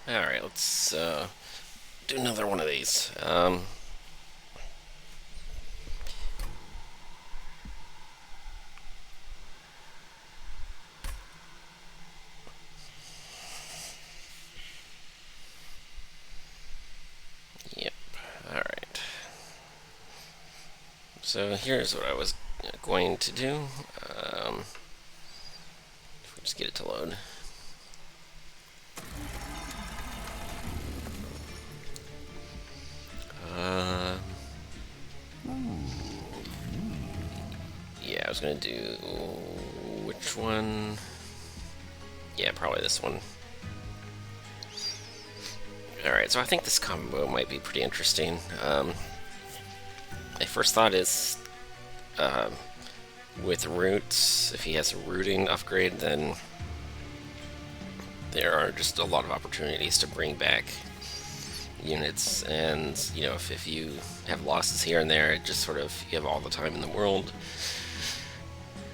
Alright, let's do another one of these. Yep, alright. So here's what I was going to do. Um, if we just get it to load. Uh, yeah, I was going to do... Which one? Yeah, probably this one. Alright, so I think this combo might be pretty interesting. My first thought is with roots, if he has a rooting upgrade, then there are just a lot of opportunities to bring back units. And, you know, if you have losses here and there, it just sort of, you have all the time in the world.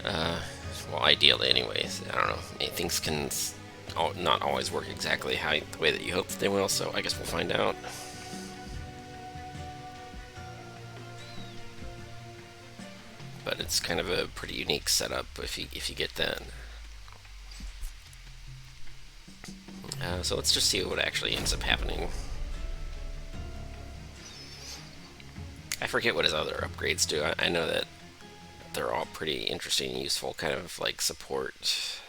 Well, ideally, anyways. I don't know. Things can not always work exactly the way that you hope that they will, so I guess we'll find out. But it's kind of a pretty unique setup if you get that. So let's just see what actually ends up happening. I forget what his other upgrades do. I know that they're all pretty interesting and useful, kind of like support.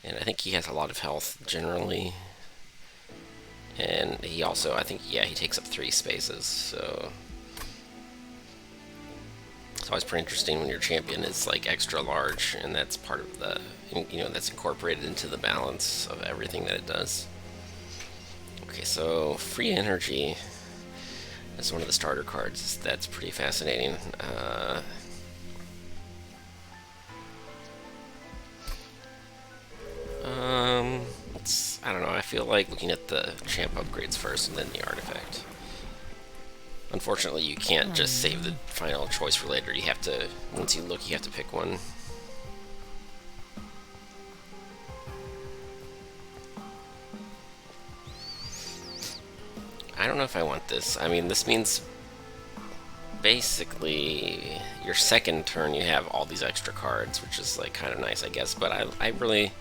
And I think he has a lot of health generally. And he also, I think, yeah, he takes up 3 spaces, so it's always pretty interesting when your champion is like extra large, and that's part of the, you know, that's incorporated into the balance of everything that it does. Okay, so free energy is one of the starter cards. That's pretty fascinating. I don't know. I feel like looking at the champ upgrades first and then the artifact. Unfortunately, you can't just save the final choice for later. You have to, once you look, you have to pick one. I don't know if I want this. I mean, this means basically your second turn you have all these extra cards, which is like kind of nice, I guess. But I really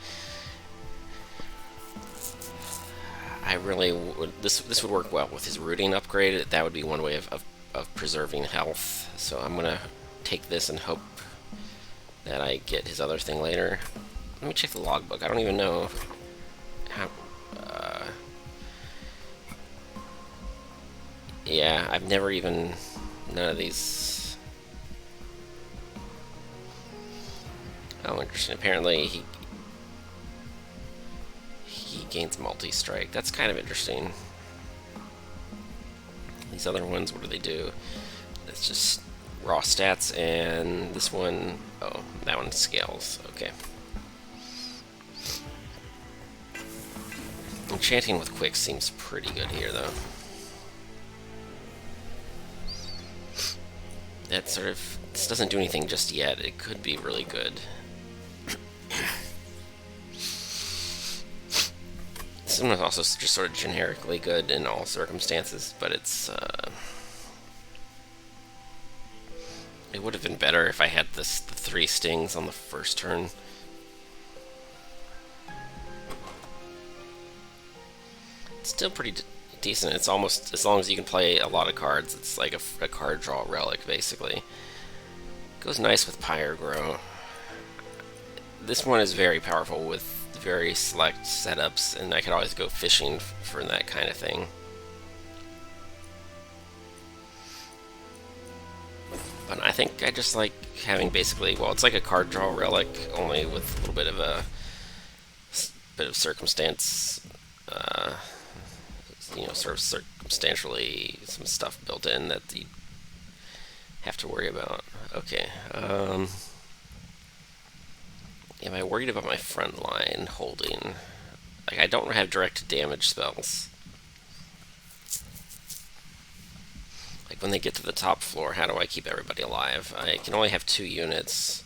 would. This would work well with his rooting upgrade. That would be one way of preserving health. So I'm gonna take this and hope that I get his other thing later. Let me check the logbook. I don't even know how. Yeah, I've never even. None of these. Oh, interesting. Apparently he gains multi-strike. That's kind of interesting. These other ones, what do they do? It's just raw stats, and this one, oh, that one scales. Okay. Enchanting with quick seems pretty good here, though. That sort of, this doesn't do anything just yet. It could be really good. This one is also just sort of generically good in all circumstances, but it would have been better if I had the 3 stings on the first turn. It's still pretty decent. It's almost, as long as you can play a lot of cards, it's like a card draw relic, basically. Goes nice with Pyrogrow. This one is very powerful with very select setups, and I could always go fishing for that kind of thing. But I think I just like having basically, well, it's like a card draw relic, only with a little bit of circumstance, you know, sort of circumstantially some stuff built in that you have to worry about. Okay. Am I worried about my front line holding? Like, I don't have direct damage spells. Like, when they get to the top floor, how do I keep everybody alive? I can only have 2 units.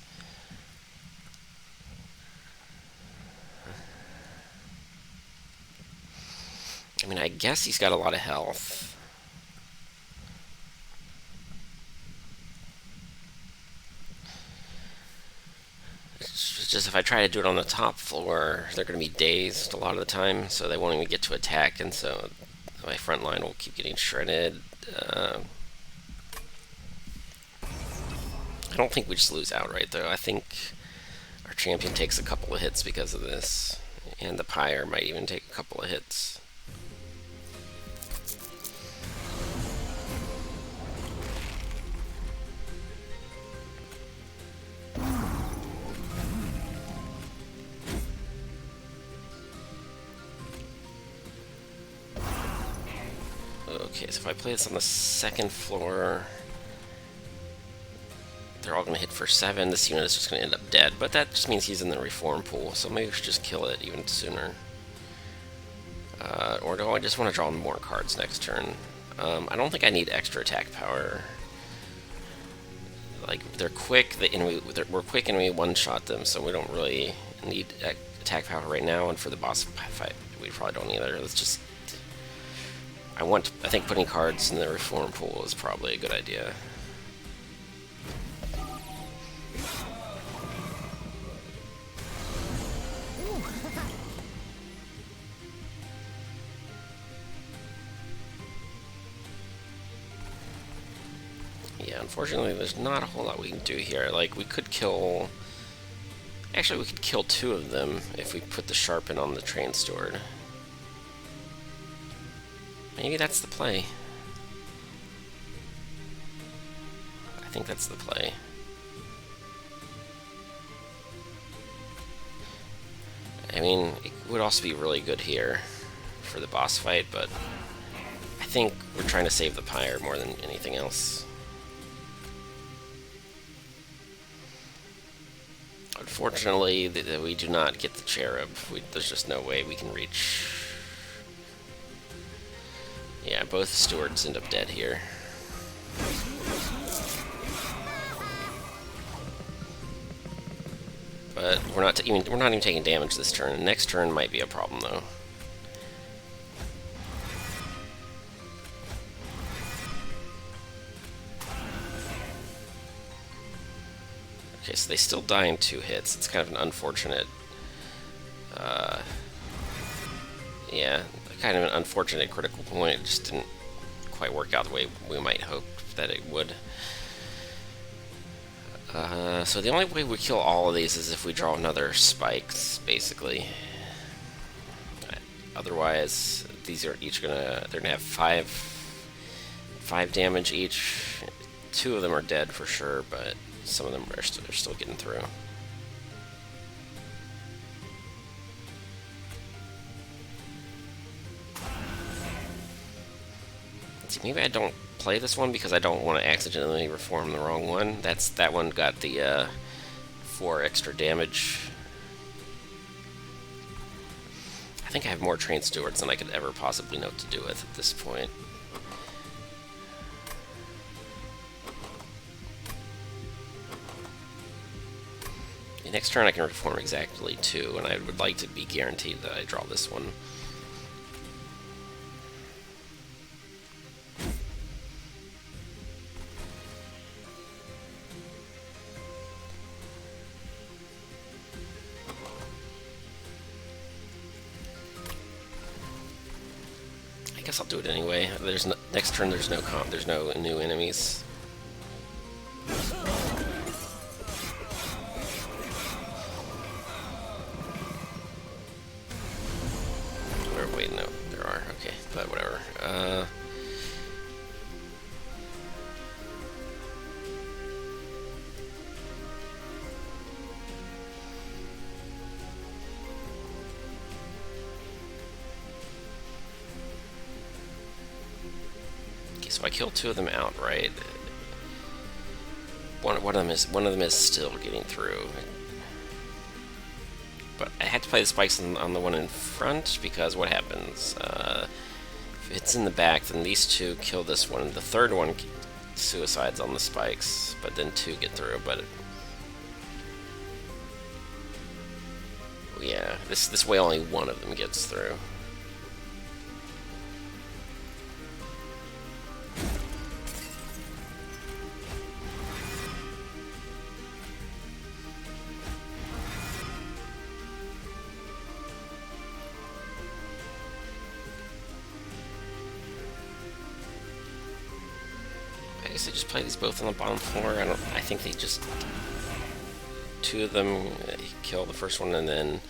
I mean, I guess he's got a lot of health. It's just if I try to do it on the top floor, they're going to be dazed a lot of the time, so they won't even get to attack, and so my front line will keep getting shredded. I don't think we just lose outright, though. I think our champion takes a couple of hits because of this, and the pyre might even take a couple of hits. Okay, so if I play this on the second floor, they're all going to hit for 7. This unit is just going to end up dead, but that just means he's in the reform pool, so maybe we should just kill it even sooner. Or do I just want to draw more cards next turn? I don't think I need extra attack power. Like, they're quick, we're quick and we one-shot them, so we don't really need attack power right now, and for the boss fight, we probably don't either. Let's just... I think putting cards in the reform pool is probably a good idea. Yeah, unfortunately, there's not a whole lot we can do here. Like, we could kill... Actually, we could kill 2 of them if we put the Sharpen on the train steward. Maybe that's the play. I think that's the play. I mean, it would also be really good here for the boss fight, but I think we're trying to save the pyre more than anything else. Unfortunately, we do not get the cherub. There's just no way we can reach... Yeah, both stewards end up dead here. But we're not even taking damage this turn. Next turn might be a problem though. Okay, so they still die in 2 hits. It's kind of an unfortunate... yeah, kind of an unfortunate critical point. It just didn't quite work out the way we might hope that it would. So the only way we kill all of these is if we draw another spikes, basically. Otherwise, these are each they're gonna have 5 damage each. 2 of them are dead for sure, but some of them are still getting through. See, maybe I don't play this one because I don't want to accidentally reform the wrong one. That one got the 4 extra damage. I think I have more train stewards than I could ever possibly know what to do with at this point. Next turn I can reform exactly 2, and I would like to be guaranteed that I draw this one. I guess I'll do it anyway. Next turn there's no new enemies. Wait, no, there are. Okay, but whatever. Okay, so I killed 2 of them outright. One of them is still getting through. But I had to play the spikes on the one in front because what happens? If it's in the back, then these 2 kill this one. The third one suicides on the spikes, but then 2 get through. But yeah, this way only one of them gets through. just play these both on the bottom floor? I think they just... Two of them kill the first one, and then...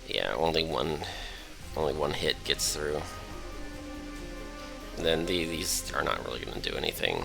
Yeah, only one hit gets through. And then these are not really going to do anything.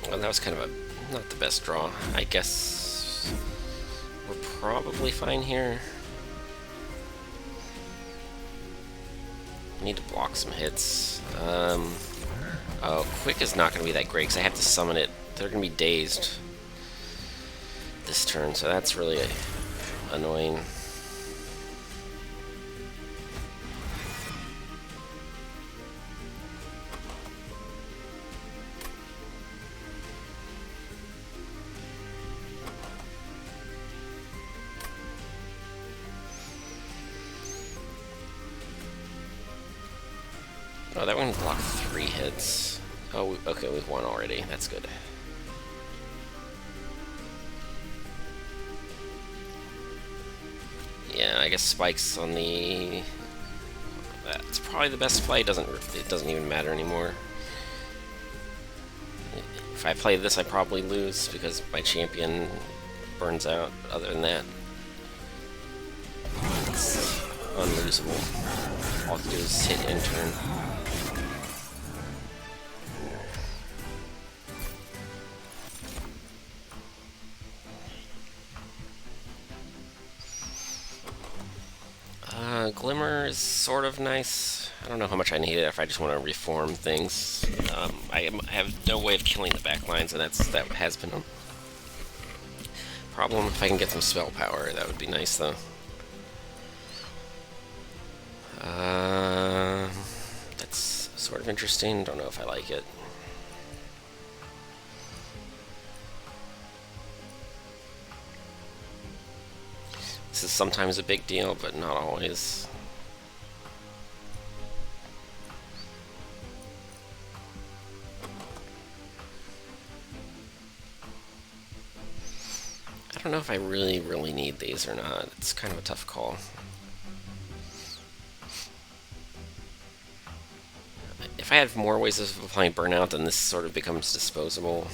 Well, that was kind of not the best draw. I guess we're probably fine here. Need to block some hits. Oh, quick is not going to be that great because I have to summon it. They're going to be dazed this turn, so that's really annoying. Oh, that one blocked 3 hits. Oh, okay, we've won already. That's good. Yeah, I guess spikes on the... That's probably the best play. It doesn't even matter anymore. If I play this, I probably lose because my champion burns out. Other than that, it's unlosable. All I have to do is hit end turn. Glimmer is sort of nice. I don't know how much I need it if I just want to reform things. I have no way of killing the back lines, and that has been a problem. If I can get some spell power, that would be nice, though. That's sort of interesting. Don't know if I like it. This is sometimes a big deal, but not always. I don't know if I really need these or not. It's kind of a tough call. If I had more ways of applying burnout, then this sort of becomes disposable.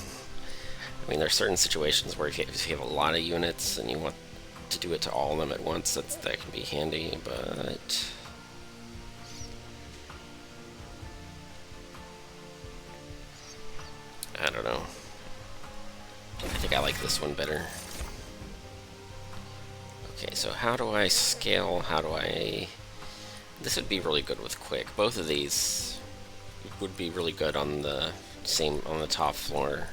I mean, there are certain situations where if you have a lot of units and you want to do it to all of them at once, that can be handy, but... I don't know. I think I like this one better. Okay, so how do I scale? How do I... This would be really good with quick. Both of these would be really good on the top floor.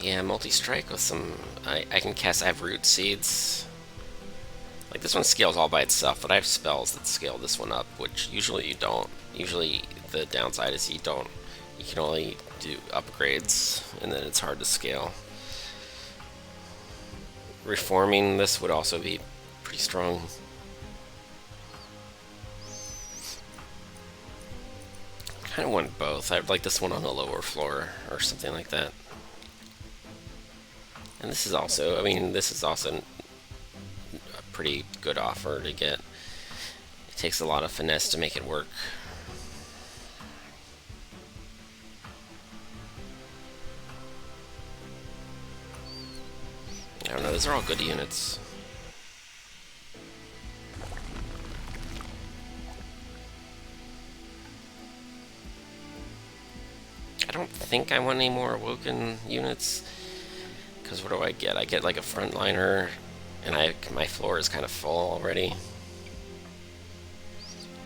Yeah, multi-strike with some... I can cast... I have root seeds. Like, this one scales all by itself, but I have spells that scale this one up, which usually you don't. Usually the downside is you can only do upgrades, and then it's hard to scale. Reforming this would also be pretty strong. I kind of want both. I'd like this one on the lower floor, or something like that. And this is also, this is also a pretty good offer to get. It takes a lot of finesse to make it work. I don't know, those are all good units. I don't think I want any more Awoken units. Because what do I get? I get like a frontliner, and my floor is kind of full already.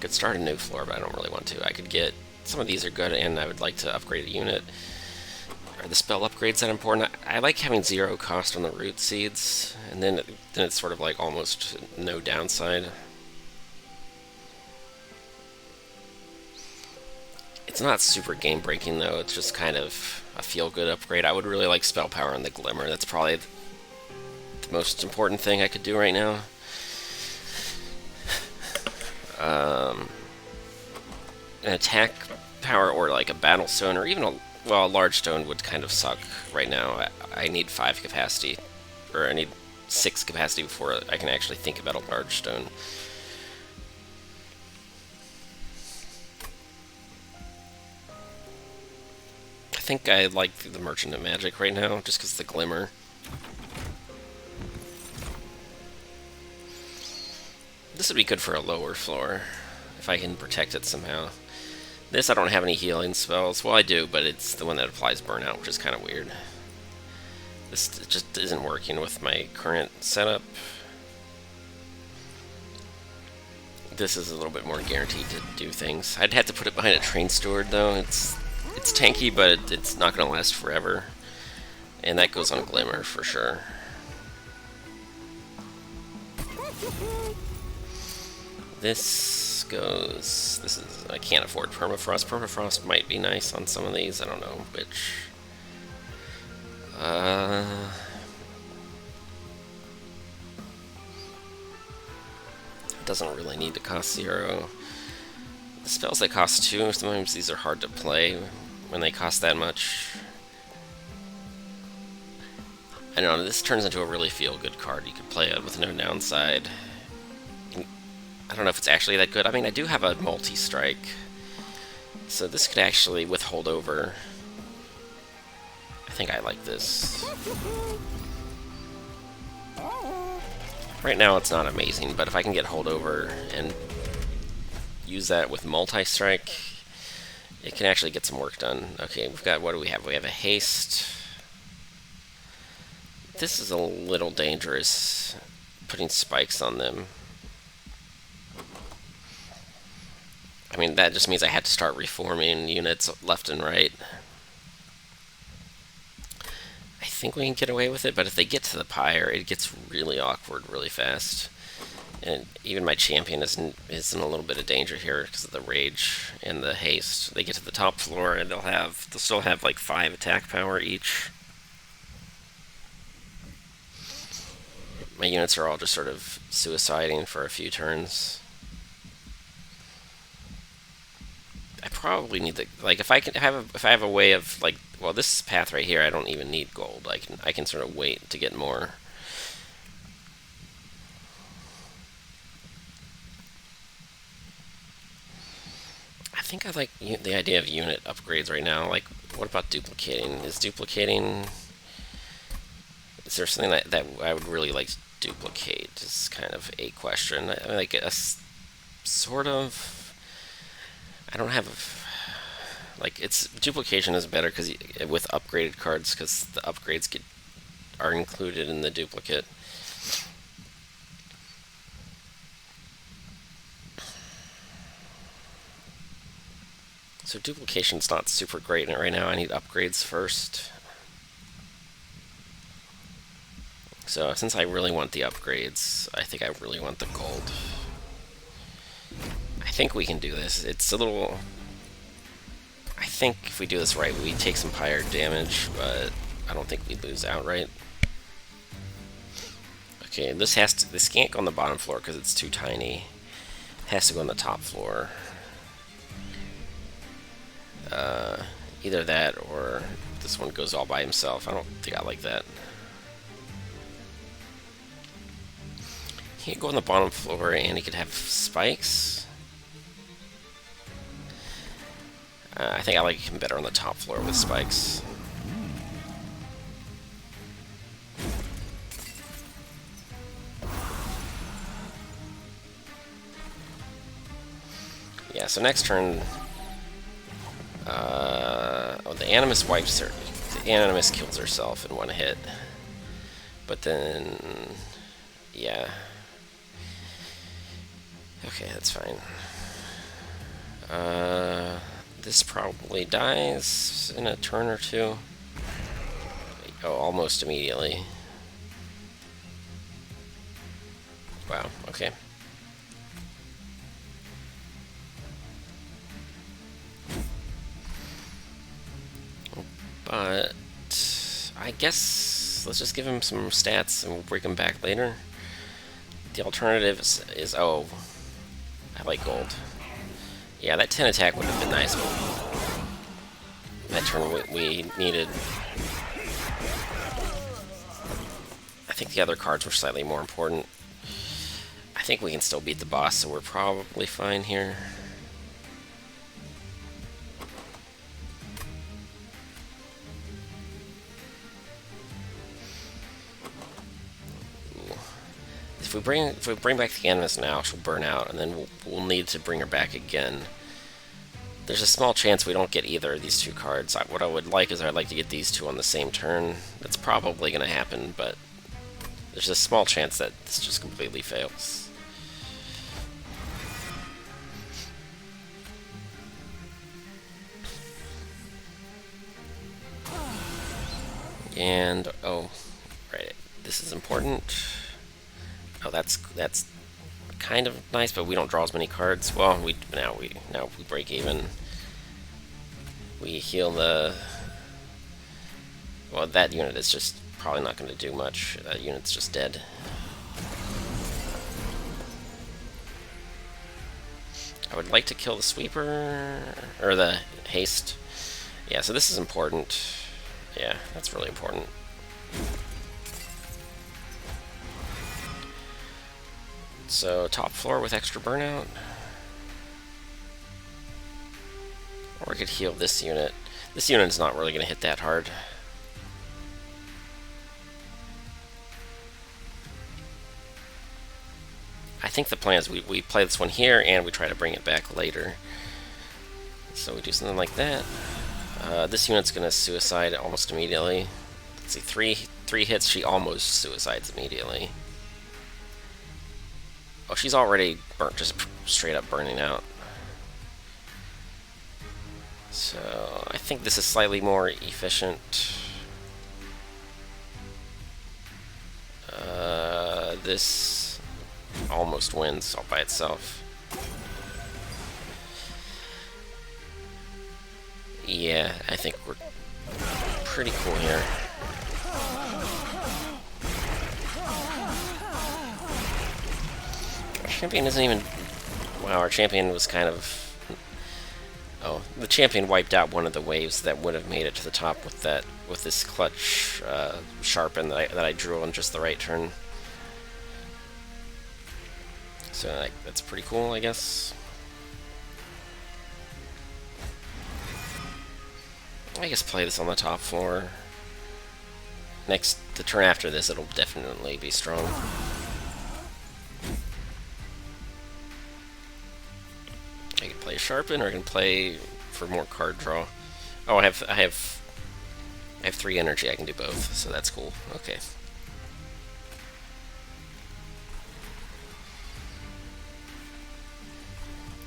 Could start a new floor, but I don't really want to. I could get... Some of these are good, and I would like to upgrade a unit. Are the spell upgrades that important? I like having 0 cost on the root seeds, and then it's sort of like almost no downside. It's not super game breaking though, it's just kind of a feel good upgrade. I would really like spell power on the Glimmer. That's probably the most important thing I could do right now. An attack power or like a battle stone or even a large stone would kind of suck right now. I need 5 capacity, or I need 6 capacity before I can actually think about a large stone. I think I like the Merchant of Magic right now, just because the Glimmer. This would be good for a lower floor, if I can protect it somehow. This, I don't have any healing spells. Well, I do, but it's the one that applies Burnout, which is kind of weird. This just isn't working with my current setup. This is a little bit more guaranteed to do things. I'd have to put it behind a Train Steward, though. It's tanky, but it's not going to last forever. And that goes on Glimmer, for sure. This goes... This is... I can't afford Permafrost. Permafrost might be nice on some of these. I don't know which. Doesn't really need to cost 0. The spells that cost 2, sometimes these are hard to play when they cost that much. I don't know, this turns into a really feel-good card. You could play it with no downside. I don't know if it's actually that good. I mean, I do have a multi-strike, so this could actually, with holdover, I think I like this. Right now it's not amazing, but if I can get holdover and use that with multi-strike, it can actually get some work done. Okay, we've got, what do we have? We have a haste. This is a little dangerous, putting spikes on them. I mean, that just means I had to start reforming units left and right. I think we can get away with it, but if they get to the pyre, it gets really awkward really fast. And even my champion is in a little bit of danger here because of the rage and the haste. They get to the top floor and they'll still have like 5 attack power each. My units are all just sort of suiciding for a few turns. I probably need to, like, if I have a way of, like, well, this path right here, I don't even need gold. I can sort of wait to get more. I think I like the idea of unit upgrades right now. Like, what about duplicating? Is there something that I would really like to duplicate? Is kind of a question. I like a sort of. I don't have, like, duplication is better because with upgraded cards, because the upgrades are included in the duplicate. So duplication's not super great right now. I need upgrades first. So since I really want the upgrades, I think I really want the gold. I think we can do this. It's a little... I think if we do this right, we take some pyre damage, but I don't think we lose outright. Okay, this can't go on the bottom floor because it's too tiny. It has to go on the top floor. Either that or this one goes all by himself. I don't think I like that. He can go on the bottom floor and he could have spikes. I think I like him better on the top floor with spikes. Yeah, so next turn... oh, the Animus wipes her. The Animus kills herself in one hit. But then... yeah. Okay, that's fine. This probably dies in a turn or two. Oh, almost immediately. Wow, okay. But I guess let's just give him some stats and we'll bring him back later. The alternative is oh, I like gold. Yeah, that 10 attack would have been nice, but that turn we needed. I think the other cards were slightly more important. I think we can still beat the boss, so we're probably fine here. If we bring back the Animus now, she'll burn out, and then we'll need to bring her back again. There's a small chance we don't get either of these two cards. What I would like is I'd like to get these two on the same turn. That's probably going to happen, but there's a small chance that this just completely fails. And oh, right, this is important. Oh, that's kind of nice, but we don't draw as many cards. Well, now we break even. We heal the. Well, that unit is just probably not going to do much. That unit's just dead. I would like to kill the sweeper or the haste. Yeah, so this is important. Yeah, that's really important. So, top floor with extra burnout. Or we could heal this unit. This unit's not really going to hit that hard. I think the plan is we play this one here and we try to bring it back later. So we do something like that. This unit's going to suicide almost immediately. Let's see, three hits, she almost suicides immediately. Oh, she's already burnt, just straight up burning out. So, I think this is slightly more efficient. This almost wins all by itself. Yeah, I think we're pretty cool here. Our champion isn't even... Wow, our champion was kind of... Oh, the champion wiped out one of the waves that would have made it to the top with this clutch sharpen that I drew on just the right turn. So that's pretty cool, I guess. I guess play this on the top floor. The turn after this, it'll definitely be strong. I can play sharpen, or I can play for more card draw. Oh, I have 3 energy. I can do both, so that's cool. Okay.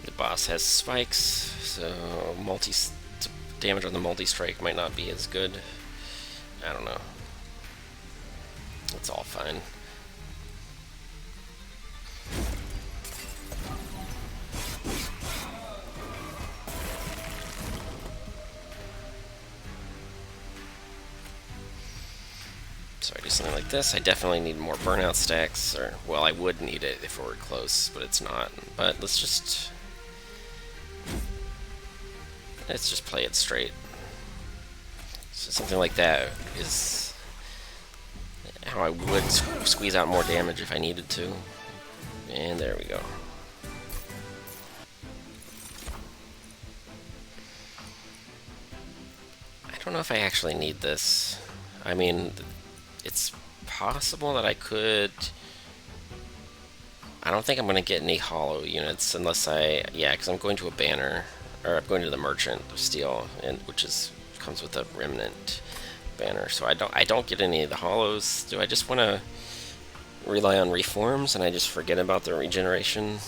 The boss has spikes, so damage on the multi-strike might not be as good. I don't know. It's all fine. So I do something like this. I definitely need more burnout stacks, or, well, I would need it if it were close, but it's not. But let's just play it straight. So something like that is how I would squeeze out more damage if I needed to. And there we go. I don't know if I actually need this. I mean, it's possible that I could... I don't think I'm going to get any hollow units unless yeah, because I'm going to a banner, or I'm going to the Merchant of Steel, which comes with a Remnant banner. So I don't get any of the hollows. Do I just want to rely on reforms and I just forget about the regeneration?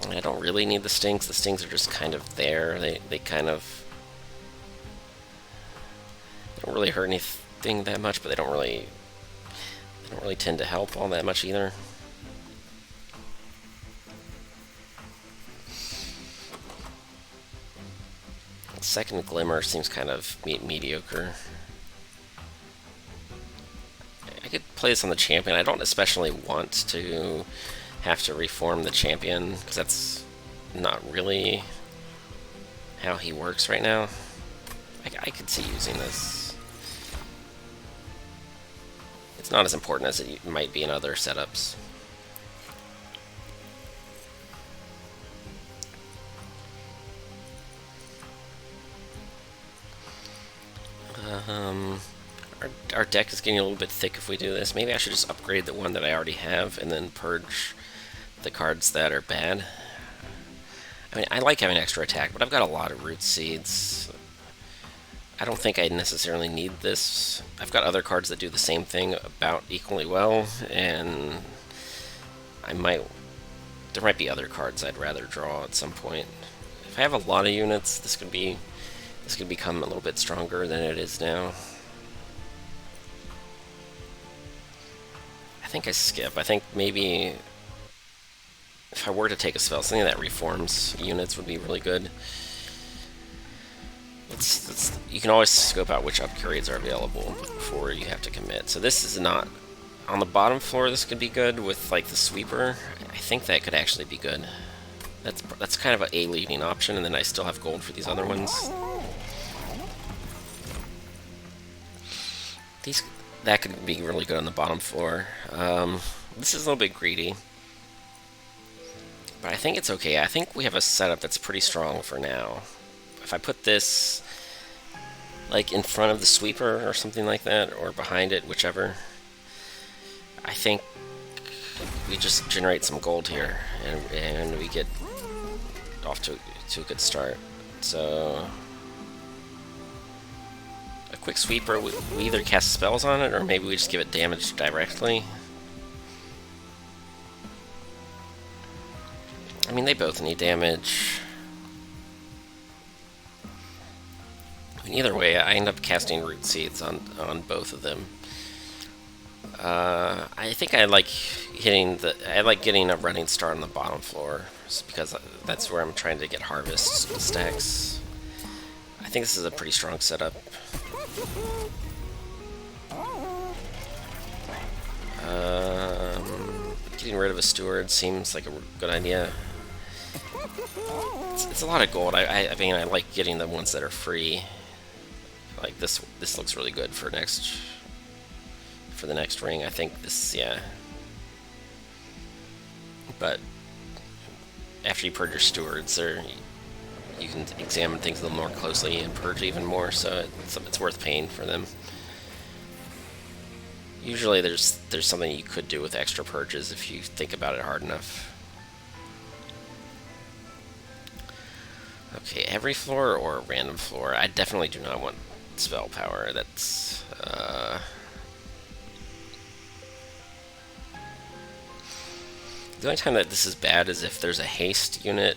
I don't really need the stings. The stings are just kind of there. They kind of don't really hurt anything that much, but they don't really tend to help all that much either. Second Glimmer seems kind of mediocre. I could play this on the champion. I don't especially want to have to reform the champion, because that's not really how he works right now. I could see using this. It's not as important as it might be in other setups. Our deck is getting a little bit thick if we do this. Maybe I should just upgrade the one that I already have and then purge the cards that are bad. I mean, I like having extra attack, but I've got a lot of root seeds. I don't think I necessarily need this. I've got other cards that do the same thing about equally well, and there might be other cards I'd rather draw at some point. If I have a lot of units, this could become a little bit stronger than it is now. I think I skip. I think maybe if I were to take a spell, something that reforms units would be really good. You can always scope out which upgrades are available before you have to commit. So this is not on the bottom floor. This could be good with like the sweeper. I think that could actually be good. That's kind of a leading option, and then I still have gold for these other ones. That could be really good on the bottom floor. This is a little bit greedy, but I think it's okay. I think we have a setup that's pretty strong for now. If I put this like in front of the sweeper or something like that, or behind it, whichever, I think we just generate some gold here, and we get off to a good start. So a quick sweeper, we either cast spells on it, or maybe we just give it damage directly. I mean, they both need damage. I mean, either way, I end up casting root seeds on both of them. I think I like getting a running start on the bottom floor, just because that's where I'm trying to get harvest stacks. I think this is a pretty strong setup. Getting rid of a steward seems like a good idea. It's a lot of gold. I mean, I like getting the ones that are free. Like this looks really good for the next ring. I think this, yeah. But after you purge your stewards, you can examine things a little more closely and purge even more, so it's worth paying for them. Usually there's something you could do with extra purges if you think about it hard enough. Okay, every floor or a random floor? I definitely do not want spell power. That's the only time that this is bad is if there's a haste unit,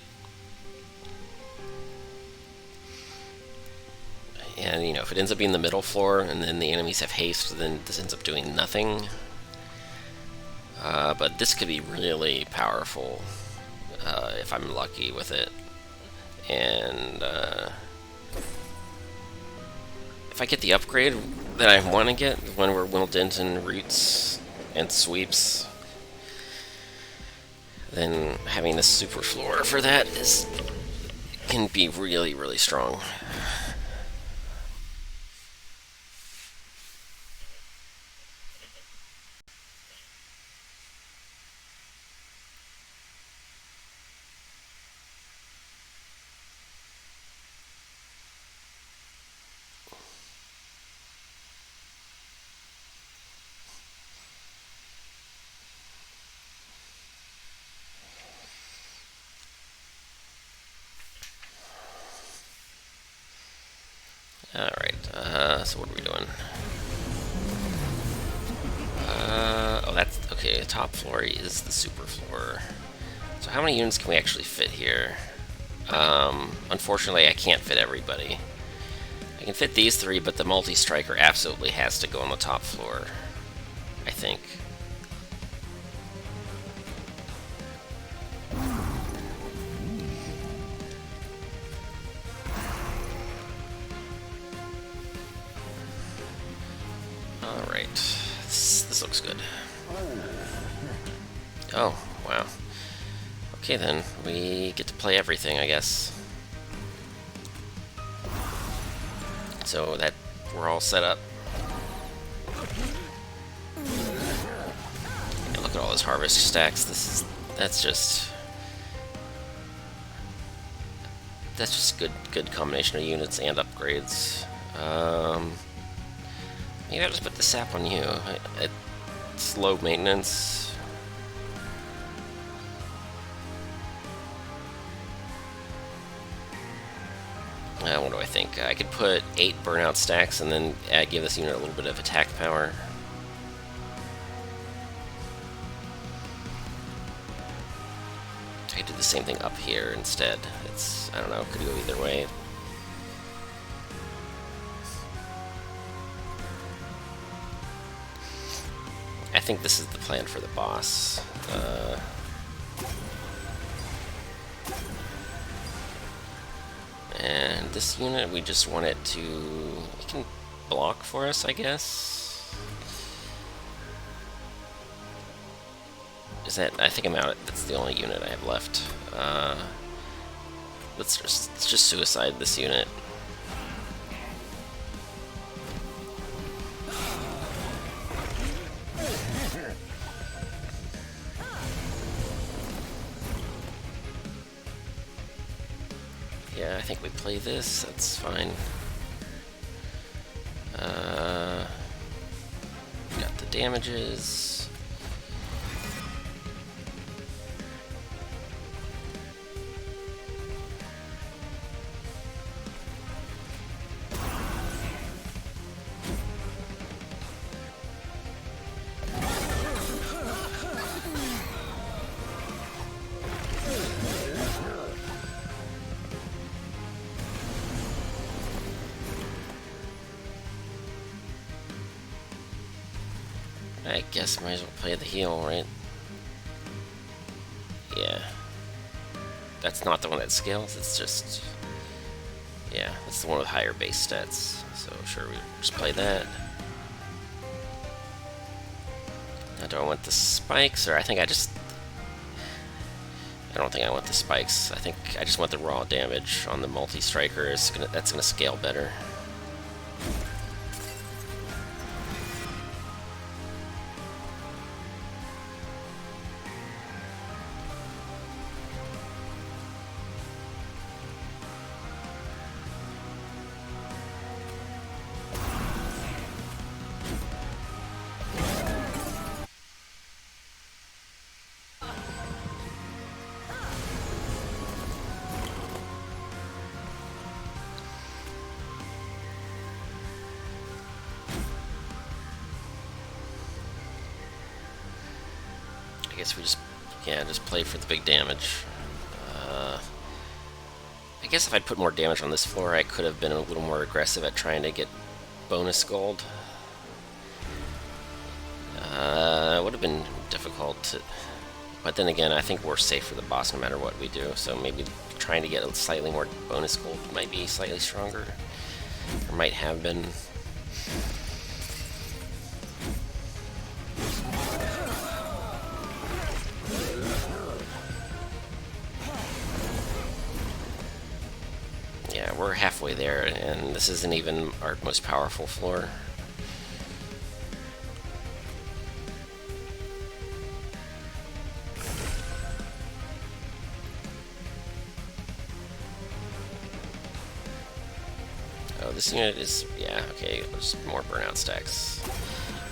and you know, if it ends up being the middle floor and then the enemies have haste, then this ends up doing nothing. But this could be really powerful if I'm lucky with it. And if I get the upgrade that I want to get, when we're Wyldenten roots and sweeps, then having the super floor for that can be really, really strong. Alright, so what are we doing? Oh, that's okay. The top floor is the super floor. So how many units can we actually fit here? Unfortunately, I can't fit everybody. I can fit these three, but the multi-striker absolutely has to go on the top floor, I think. Alright. This looks good. Oh, wow. Okay then, we get to play everything, I guess. So that we're all set up. And look at all those harvest stacks. That's just good combination of units and upgrades. Maybe I'll just put the sap on you. It's low maintenance. What do I think? I could put 8 burnout stacks and then give this unit a little bit of attack power. I could do the same thing up here instead. I don't know, could go either way. I think this is the plan for the boss. And this unit, we just want it to... It can block for us, I guess? Is that... I think I'm out. That's the only unit I have left. Let's just suicide this unit. Yeah, I think we play this. That's fine. Got the damages. I guess might as well play the heal, right? Yeah. That's not the one that scales, it's just... Yeah, that's the one with higher base stats. So sure, we just play that. Now do I want the spikes, or I think I don't think I want the spikes. I think I just want the raw damage on the multi-striker. That's gonna scale better. I guess we just play for the big damage. I guess if I'd put more damage on this floor, I could have been a little more aggressive at trying to get bonus gold. It would have been difficult, but then again, I think we're safe for the boss no matter what we do, so maybe trying to get a slightly more bonus gold might be slightly stronger, or might have been. Yeah, we're halfway there, and this isn't even our most powerful floor. Oh, this unit is... yeah, okay, there's more burnout stacks.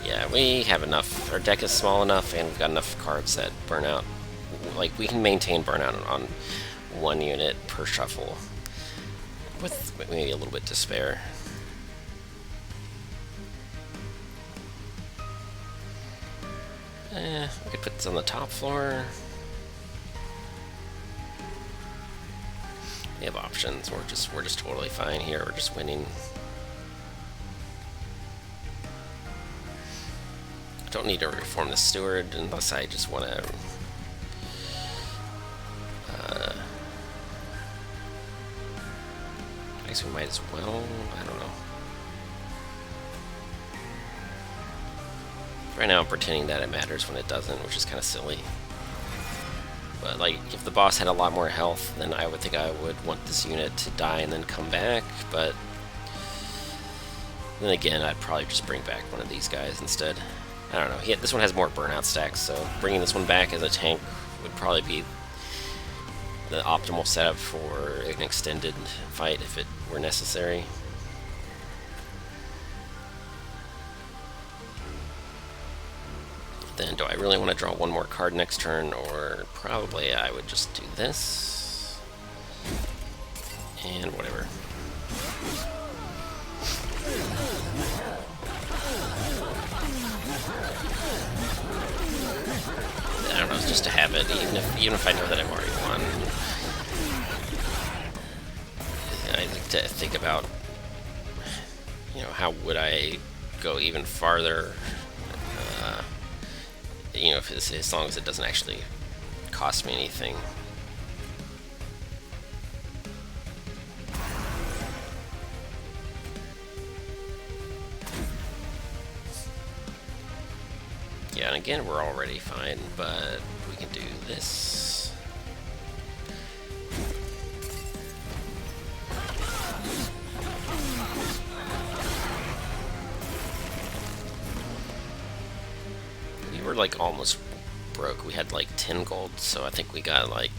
Yeah, we have enough. Our deck is small enough, and we've got enough cards that burnout... Like, we can maintain burnout on one unit per shuffle. With maybe a little bit to spare. We could put this on the top floor. We have options. We're just totally fine here. We're just winning. Don't need to reform the steward unless I just want to. I guess we might as well. I don't know. Right now I'm pretending that it matters when it doesn't, which is kind of silly. But like, if the boss had a lot more health, then I would think I would want this unit to die and then come back, but then again, I'd probably just bring back one of these guys instead. I don't know. This one has more burnout stacks, so bringing this one back as a tank would probably be the optimal setup for an extended fight if it were necessary. Then do I really want to draw one more card next turn, or probably I would just do this and whatever. I don't know, it's just to have it, even if I know that I've already won. I like to think about, you know, how would I go even farther, you know, as long as it doesn't actually cost me anything. Yeah, and again, we're already fine, but we can do this. We were like almost broke. We had like 10 gold, so I think we got like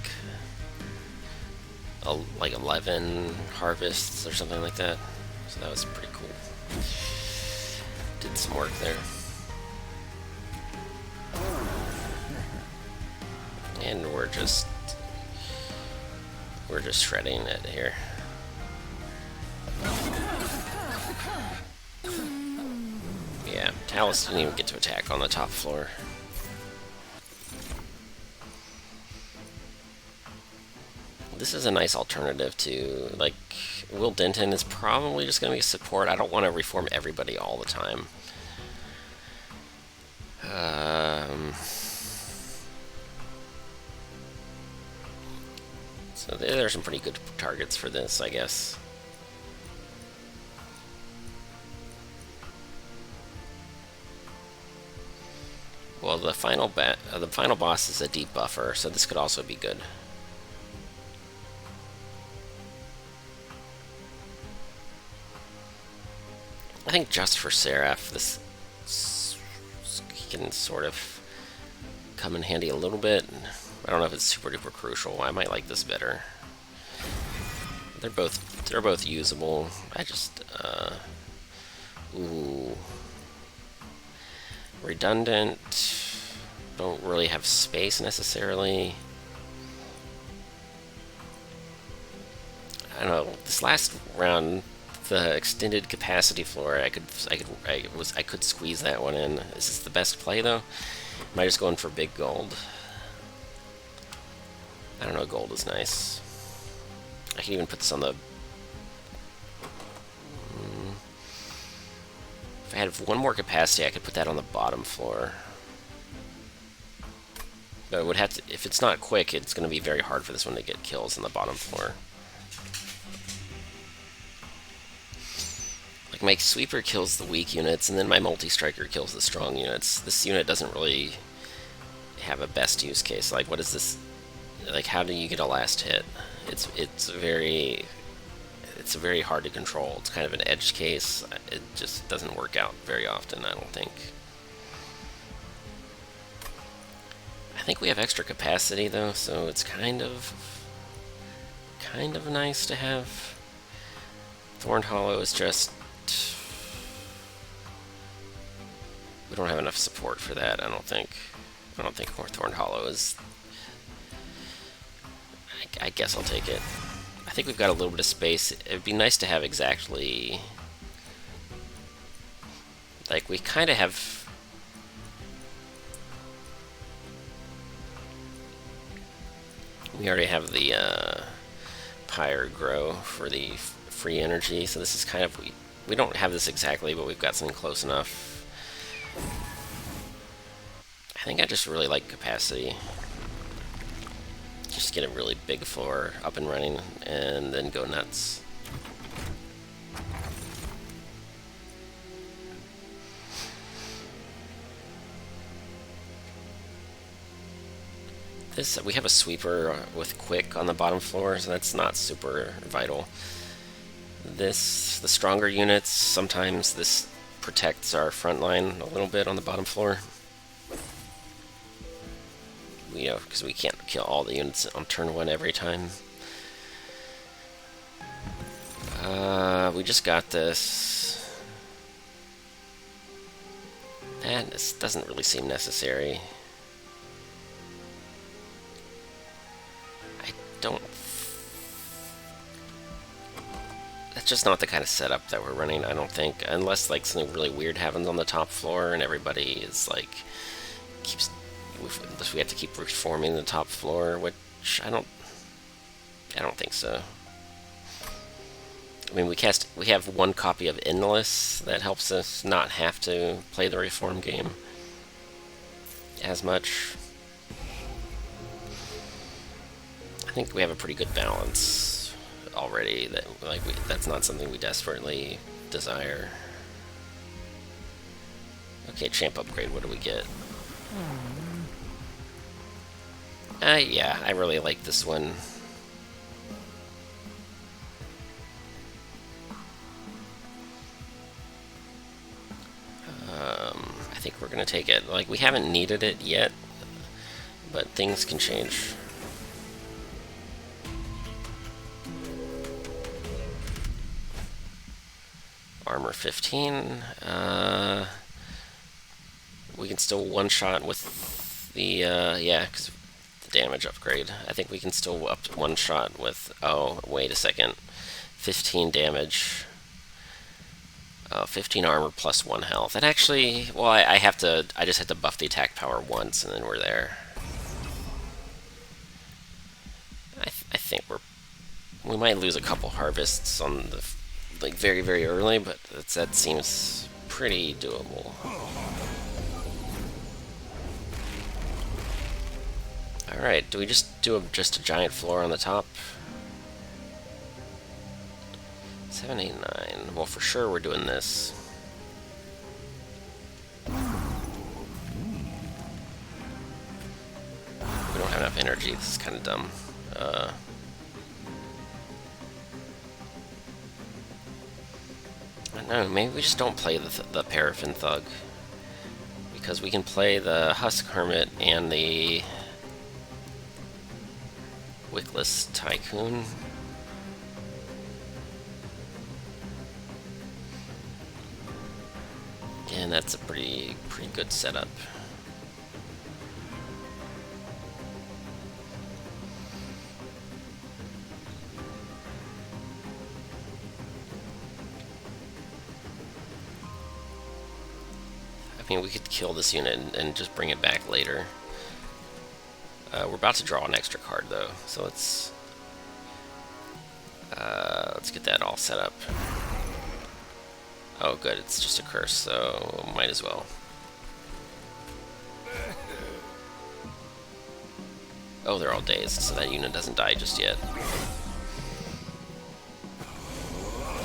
11 harvests or something like that. So that was pretty cool. Did some work there. And we're just shredding it here. Yeah, Talus didn't even get to attack on the top floor. This is a nice alternative to, like, Wyldenten is probably just going to be a support. I don't want to reform everybody all the time. So there are some pretty good targets for this, I guess. Well, the final boss is a deep buffer, so this could also be good. I think just for Seraph, this can sort of come in handy a little bit. I don't know if it's super duper crucial. I might like this better. They're both usable. I just ooh, redundant. Don't really have space necessarily. I don't know. This last round, the extended capacity floor, I could squeeze that one in. Is this the best play though? Am I just going for big gold? I don't know, gold is nice. I can even put this on the... If I had one more capacity, I could put that on the bottom floor. But it would have to... If it's not quick, it's going to be very hard for this one to get kills on the bottom floor. Like, my sweeper kills the weak units, and then my multi-striker kills the strong units. This unit doesn't really have a best use case. Like, what is this... Like, how do you get a last hit? It's very hard to control. It's kind of an edge case. It just doesn't work out very often, I don't think. I think we have extra capacity though, so it's kind of nice to have. Thorned Hollow is just... We don't have enough support for that, I don't think. I don't think Thorned Hollow is... I guess I'll take it. I think we've got a little bit of space. It'd be nice to have exactly... Like, we kind of have... We already have the Pyre Grow for the free energy, so this is kind of... We don't have this exactly, but we've got something close enough. I think I just really like capacity. Just get a really big floor up and running, and then go nuts. This we have a sweeper with quick on the bottom floor, so that's not super vital. The stronger units, sometimes this protects our front line a little bit on the bottom floor. Because we can't kill all the units on turn 1 every time. We just got this. And this doesn't really seem necessary. I don't... That's just not the kind of setup that we're running, I don't think. Unless, like, something really weird happens on the top floor and everybody is, like, unless we have to keep reforming the top floor, which I don't think so. I mean, we have one copy of Endless that helps us not have to play the reform game as much. I think we have a pretty good balance already. That's not something we desperately desire. Okay, champ upgrade. What do we get? Yeah, I really like this one. I think we're gonna take it. Like, we haven't needed it yet, but things can change. Armor 15. We can still one-shot with the, yeah, because the damage upgrade. I think we can still one-shot with, oh, wait a second. 15 damage. 15 armor plus 1 health. And actually, well, I just have to buff the attack power once, and then we're there. I think we might lose a couple harvests on the, like, very, very early, but that seems pretty doable. Alright, do we just do just a giant floor on the top? 7, 8, 9. Well, for sure we're doing this. We don't have enough energy. This is kind of dumb. I don't know, maybe we just don't play the Paraffin Thug. Because we can play the Husk Hermit and the Wickless Tycoon. And that's a pretty good setup. I mean, we could kill this unit and just bring it back later. We're about to draw an extra card, though, so let's get that all set up. Oh, good, it's just a curse, so might as well. Oh, they're all dazed, so that unit doesn't die just yet.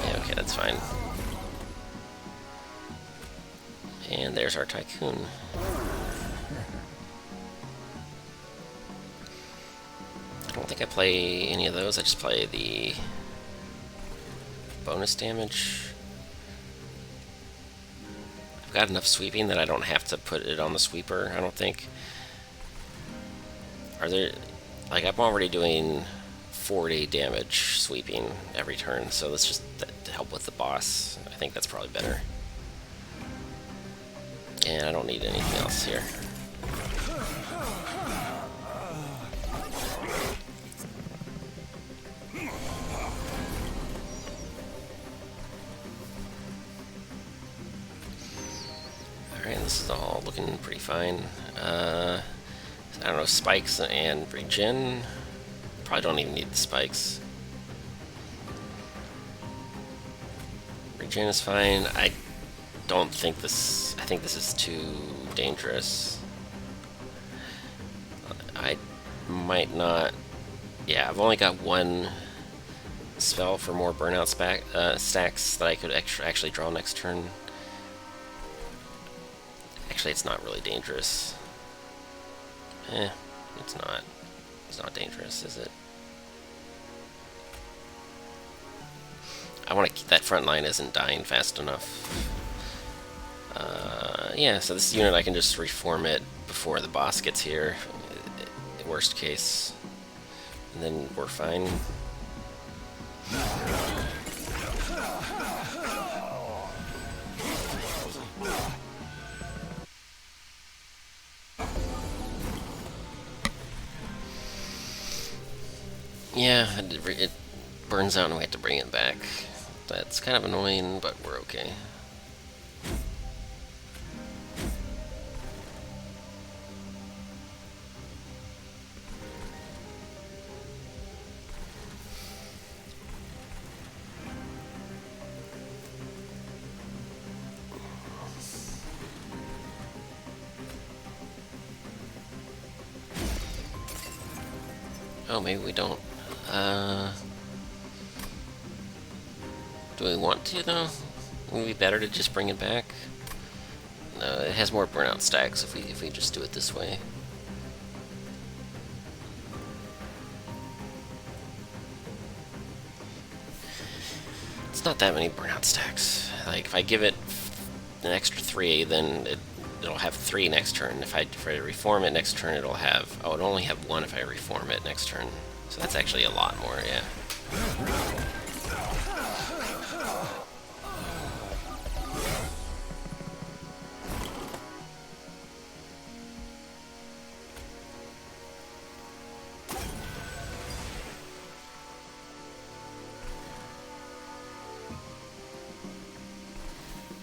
Yeah, okay, that's fine. And there's our Tycoon. I don't think I play any of those, I just play the bonus damage. I've got enough sweeping that I don't have to put it on the sweeper, I don't think. Are there... like, I'm already doing 40 damage sweeping every turn, so let's just to help with the boss. I think that's probably better. And I don't need anything else here. Alright, this is all looking pretty fine. I don't know, spikes and regen. Probably don't even need the spikes. Regen is fine. I don't think this... I think this is too dangerous. I might not... Yeah, I've only got one spell for more burnout stacks that I could actually draw next turn. Actually, it's not really dangerous. It's not. It's not dangerous, is it? I want to keep that front line isn't dying fast enough. Yeah, so this unit I can just reform it before the boss gets here, worst case, and then we're fine. Yeah, it burns out and we have to bring it back. That's kind of annoying, but we're okay. Oh, maybe we don't. Do we want to, though? Would it be better to just bring it back? No, it has more burnout stacks if we just do it this way. It's not that many burnout stacks. Like, if I give it an extra 3, then it'll have 3 next turn. If I reform it next turn, it'll have... Oh, it'll only have 1 if I reform it next turn. So that's actually a lot more, yeah.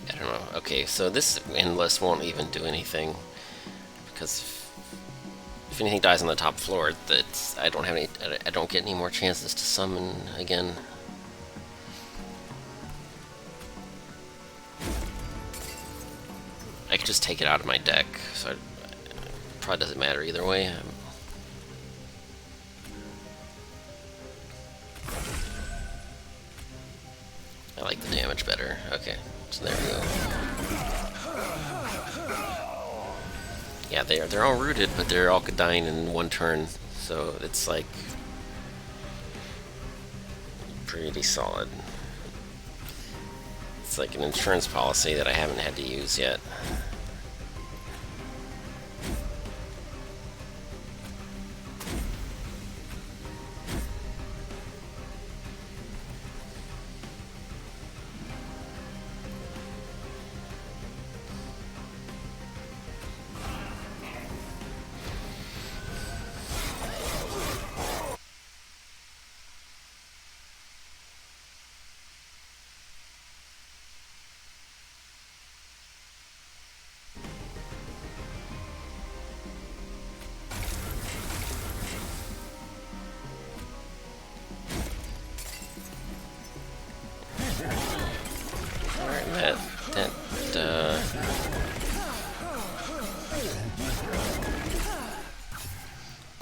I don't know. Okay, so this endless won't even do anything because if anything dies on the top floor, I don't get any more chances to summon again. I could just take it out of my deck, so it probably doesn't matter either way. I like the damage better. Okay, so there we go. Yeah, they're all rooted, but they're all dying in 1 turn, so it's like pretty solid. It's like an insurance policy that I haven't had to use yet.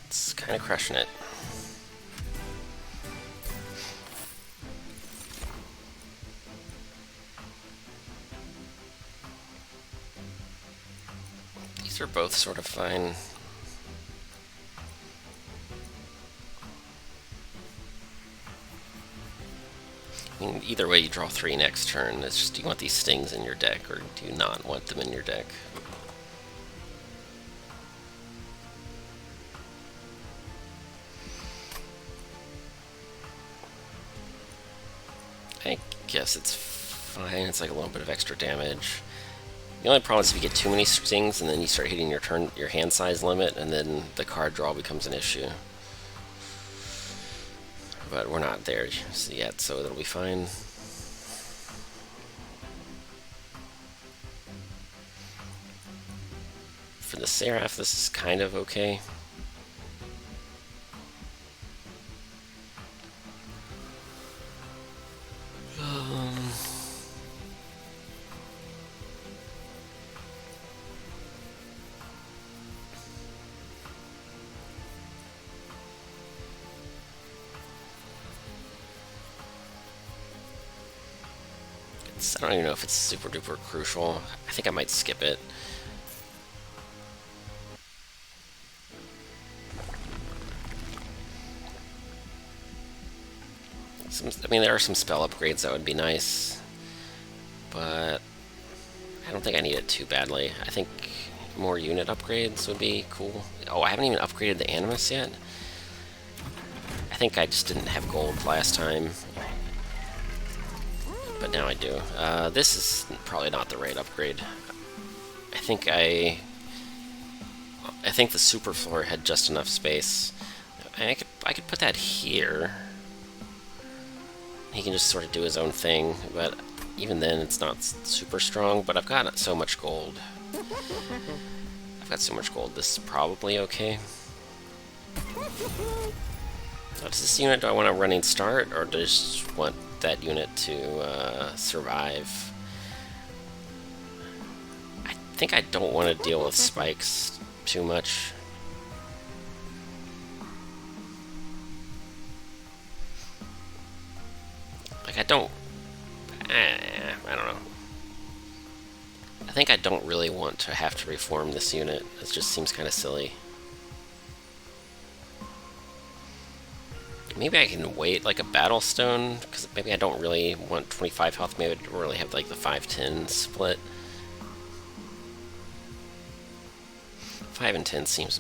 It's kind of crushing it. These are both sort of fine. I mean, either way, you draw 3 next turn. It's just, do you want these stings in your deck, or do you not want them in your deck? I guess it's fine. It's like a little bit of extra damage. The only problem is if you get too many stings, and then you start hitting your hand size limit, and then the card draw becomes an issue. But we're not there yet, so it'll be fine. For the Seraph, this is kind of okay. I don't even know if it's super duper crucial. I think I might skip it. I mean, there are some spell upgrades that would be nice, but I don't think I need it too badly. I think more unit upgrades would be cool. Oh, I haven't even upgraded the Animus yet. I think I just didn't have gold last time, but now I do. This is probably not the right upgrade. I think the super floor had just enough space. I could put that here. He can just sort of do his own thing, but even then it's not super strong. But I've got so much gold. This is probably okay. Does this unit, do I want a running start, or do I just want that unit to survive? I think I don't want to deal with spikes too much. Like, I don't know. I think I don't really want to have to reform this unit. It just seems kind of silly. Maybe I can wait like a battle stone, because maybe I don't really want 25 health. Maybe I don't really have like the 5-10 split. 5 and 10 seems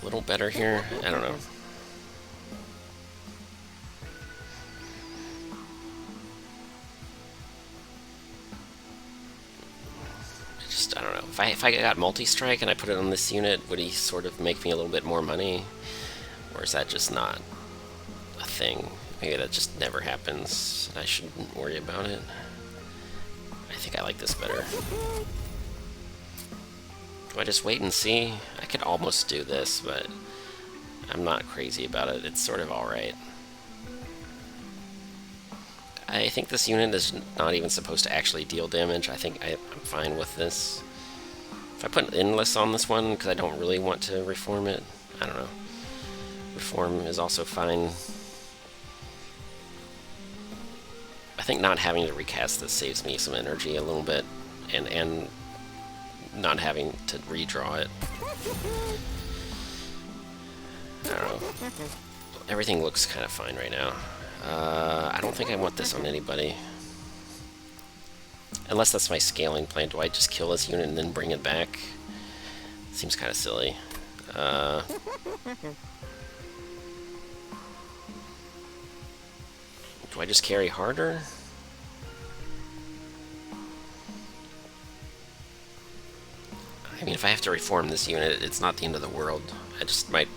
a little better here. I don't know. I don't know. If I got multi-strike and I put it on this unit, would he sort of make me a little bit more money? Or is that just not a thing? Maybe that just never happens, and I shouldn't worry about it. I think I like this better. Do I just wait and see? I could almost do this, but I'm not crazy about it. It's sort of alright. I think this unit is not even supposed to actually deal damage. I think I'm fine with this. If I put Endless on this one, because I don't really want to reform it, I don't know. Reform is also fine. I think not having to recast this saves me some energy a little bit, and not having to redraw it. I don't know. Everything looks kind of fine right now. I don't think I want this on anybody. Unless that's my scaling plan. Do I just kill this unit and then bring it back? Seems kind of silly. Do I just carry harder? I mean, if I have to reform this unit, it's not the end of the world. I just might...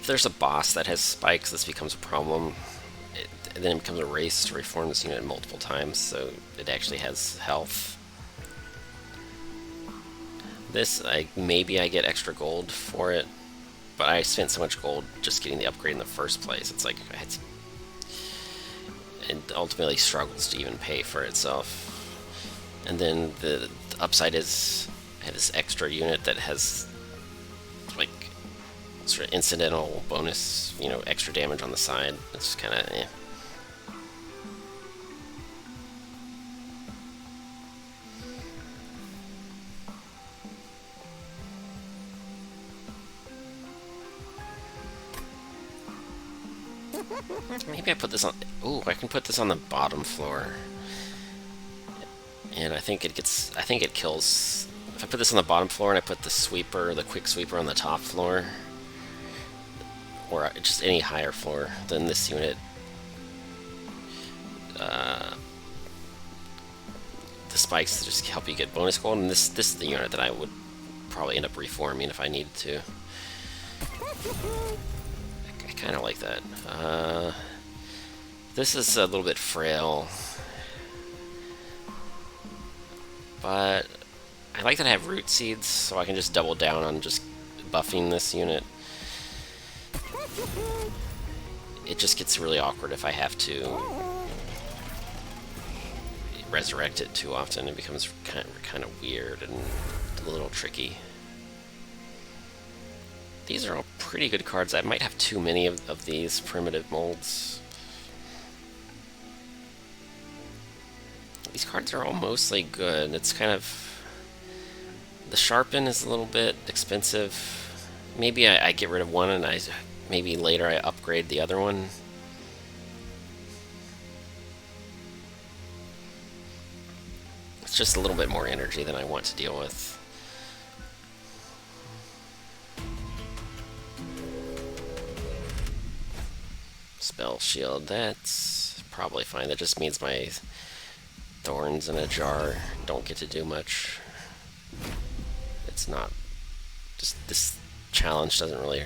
If there's a boss that has spikes, this becomes a problem. And then it becomes a race to reform this unit multiple times, so it actually has health. This, maybe I get extra gold for it, but I spent so much gold just getting the upgrade in the first place. It's like, it ultimately struggles to even pay for itself. And then the upside is I have this extra unit that has like sort of incidental bonus, you know, extra damage on the side. It's kind of eh. Maybe I put this on... Ooh, I can put this on the bottom floor. And I think it gets... I think it kills... If I put this on the bottom floor and I put the sweeper, the quick sweeper on the top floor, or just any higher floor, then this unit... the spikes just help you get bonus gold, and this is the unit that I would probably end up reforming if I needed to. I kind of like that. This is a little bit frail, but I like that I have root seeds, so I can just double down on just buffing this unit. It just gets really awkward if I have to resurrect it too often. It becomes kind of weird and a little tricky. These are all pretty good cards. I might have too many of these primitive molds. These cards are all mostly good. It's kind of... The Sharpen is a little bit expensive. Maybe I get rid of one and I maybe later I upgrade the other one. It's just a little bit more energy than I want to deal with. Spell shield, that's probably fine. That just means my thorns in a jar don't get to do much. It's not... just this challenge doesn't really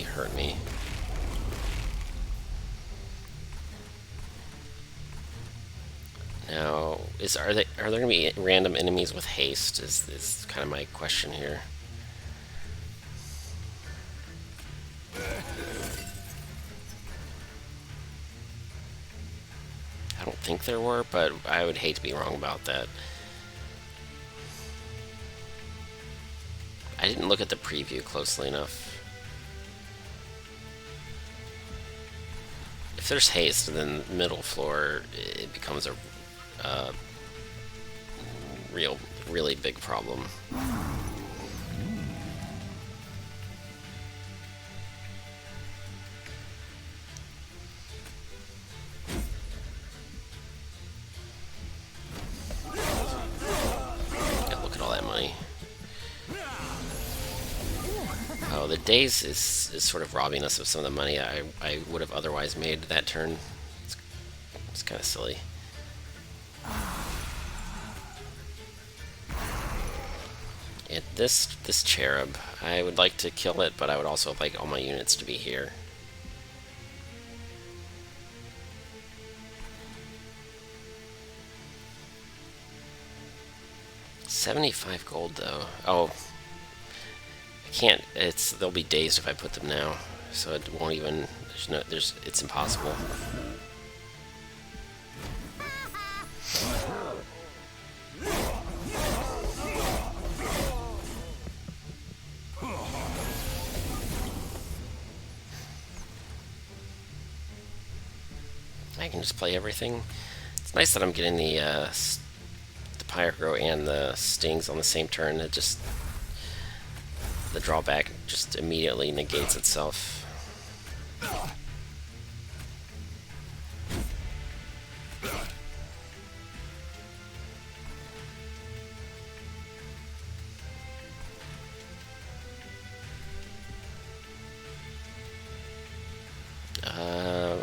hurt me. Now, are there gonna be random enemies with haste? Is kind of my question here. I don't think there were, but I would hate to be wrong about that. I didn't look at the preview closely enough. If there's haste, then the middle floor, it becomes a really big problem. Yeah, look at all that money. Oh, the daze is sort of robbing us of some of the money I would have otherwise made that turn. It's kind of silly. And this cherub, I would like to kill it, but I would also like all my units to be here. $75 gold though. Oh, I can't. They'll be dazed if I put them now, so it won't even. It's impossible. I can just play everything. It's nice that I'm getting the Pyro and the Stings on the same turn. It just... the drawback just immediately negates itself.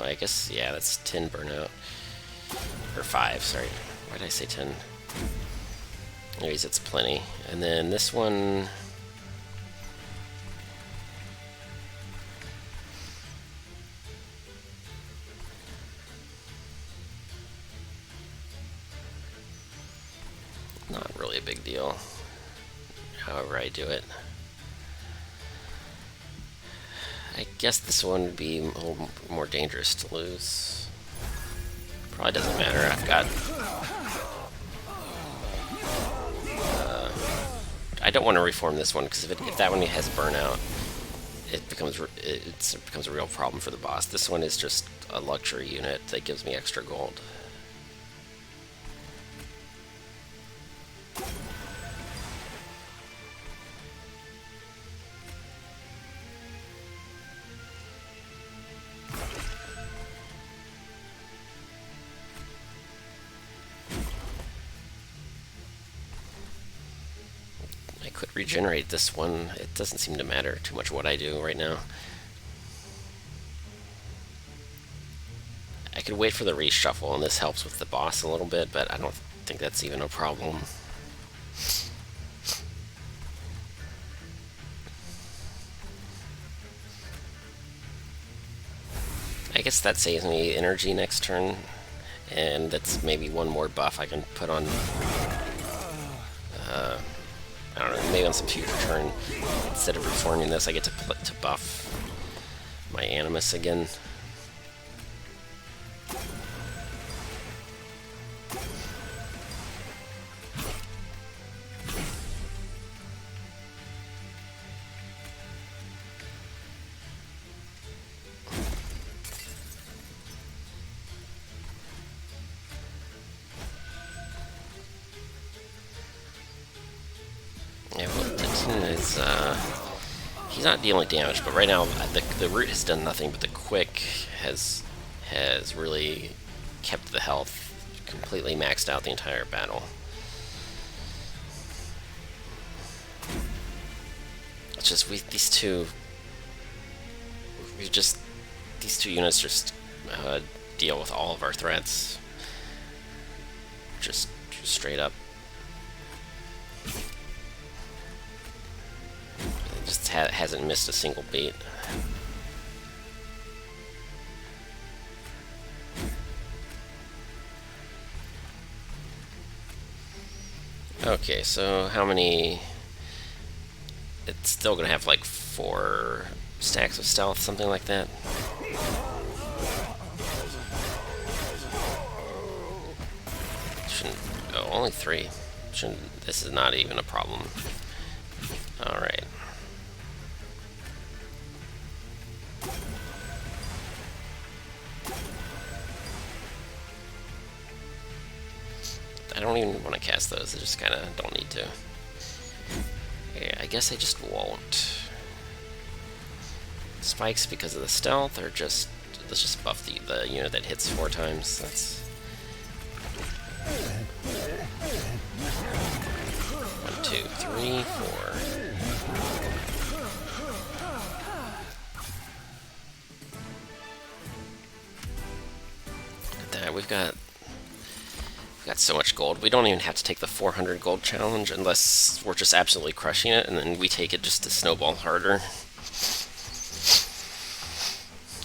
I guess, yeah, that's 10 burnout. Or 5, sorry. Why did I say 10? Anyways, it's plenty. And then this one... not really a big deal, however I do it. I guess this one would be a little more dangerous to lose. Probably doesn't matter. I've got... I don't want to reform this one, because if that one has burnout, it becomes a real problem for the boss. This one is just a luxury unit that gives me extra gold. Could regenerate this one. It doesn't seem to matter too much what I do right now. I could wait for the reshuffle, and this helps with the boss a little bit, but I don't think that's even a problem. I guess that saves me energy next turn, and that's maybe one more buff I can put on I don't know, maybe on some future turn, instead of reforming this, I get to buff my Animus again. Yeah, Wyldenten He's not dealing damage, but right now the root has done nothing, but the quick has really kept the health completely maxed out the entire battle. It's just these two units just deal with all of our threats, just straight up. It just hasn't missed a single beat. Okay, so how many? It's still gonna have like 4 stacks of stealth, something like that. Shouldn't. Oh, only 3. Shouldn't. This is not even a problem. All right. I don't even want to cast those. I just kind of don't need to. Yeah, I guess I just won't. Spikes because of the stealth, or just let's just buff the unit that hits 4 times. That's 1, 2, 3, 4. Look at that. We've got so much gold. We don't even have to take the 400 gold challenge unless we're just absolutely crushing it, and then we take it just to snowball harder.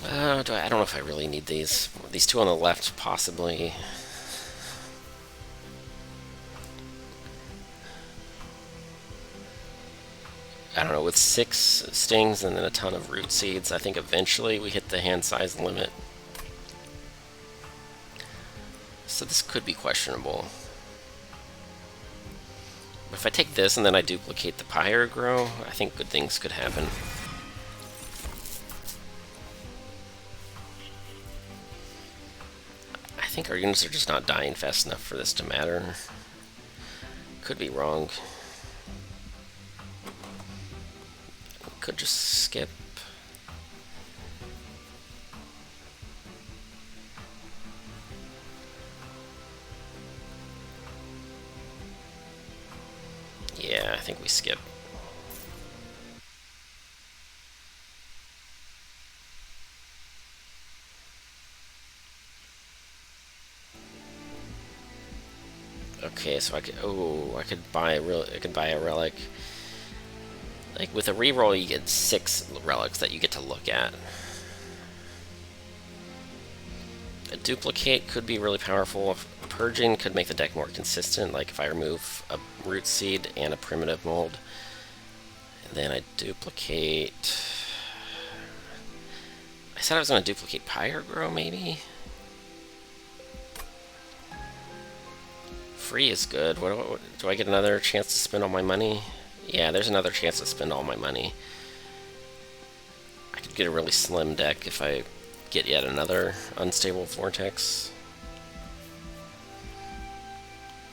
I don't know if I really need these. These 2 on the left, possibly. I don't know, with 6 stings and then a ton of root seeds, I think eventually we hit the hand size limit. So this could be questionable. But if I take this and then I duplicate the Pyre Grow, I think good things could happen. I think our units are just not dying fast enough for this to matter. Could be wrong. Could just skip. Yeah, I think we skip. Okay, so I could buy a relic. Like with a reroll, you get 6 relics that you get to look at. A duplicate could be really powerful. Purging could make the deck more consistent, like if I remove a root seed and a primitive mold. And then I duplicate... I said I was going to duplicate Pyre Grow, maybe? Free is good. What do I get another chance to spend all my money? Yeah, there's another chance to spend all my money. I could get a really slim deck if I get yet another unstable vortex.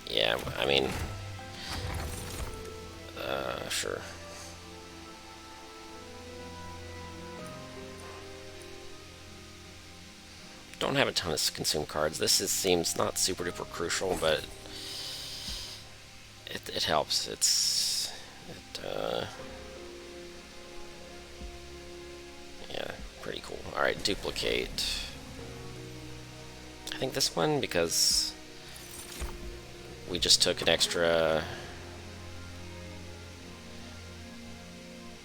Yeah, I mean... sure. Don't have a ton of consume cards. This seems not super duper crucial, but it helps. Yeah, pretty cool. Alright, duplicate. I think this one, because we just took an extra...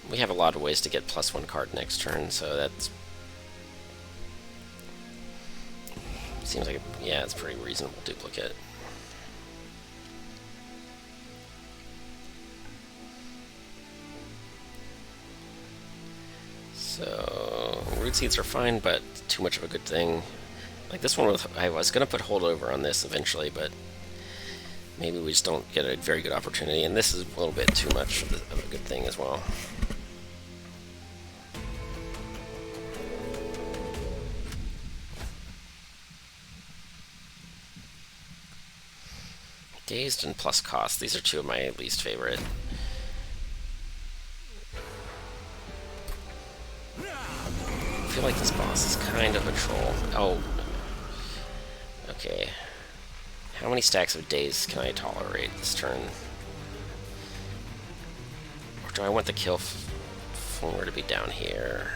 We have a lot of ways to get +1 card next turn, so that's... Seems like, yeah, it's a pretty reasonable duplicate. So, root seeds are fine, but too much of a good thing. Like this one, I was going to put holdover on this eventually, but maybe we just don't get a very good opportunity, and this is a little bit too much of a good thing as well. Dazed and plus cost. These are 2 of my least favorite. feel like this boss is kind of a troll. Oh. Okay. How many stacks of days can I tolerate this turn? Or do I want the kill floor to be down here?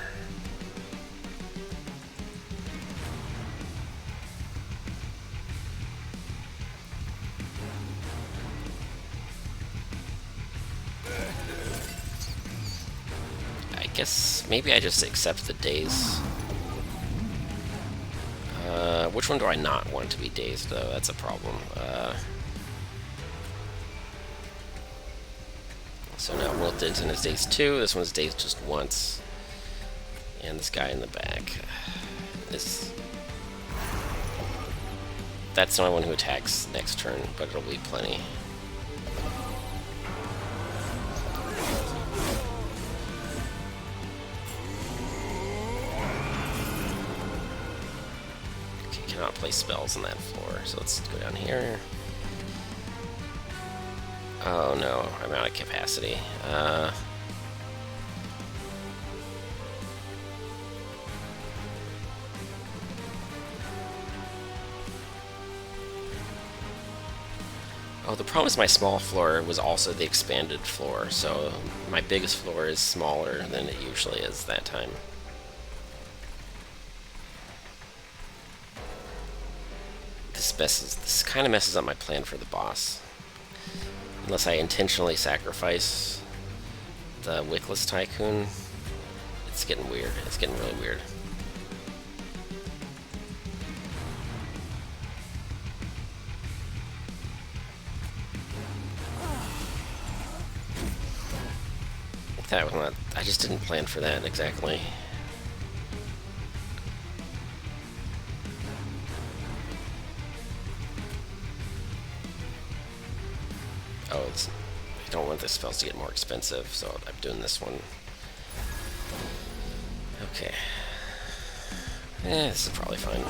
I guess maybe I just accept the days. Which one do I not want to be dazed, though? That's a problem. So now Wyldenten is dazed 2. This one's dazed just once. And this guy in the back. That's the only one who attacks next turn, but it'll be plenty. Cannot place spells on that floor, so let's go down here. Oh no, I'm out of capacity. Oh, the problem is my small floor was also the expanded floor, so my biggest floor is smaller than it usually is that time. This kind of messes up my plan for the boss. Unless I intentionally sacrifice the Wickless Tycoon. It's getting weird. It's getting really weird. That was not... I just didn't plan for that exactly. Oh, I don't want the spells to get more expensive, so I'm doing this one. Okay. This is probably fine.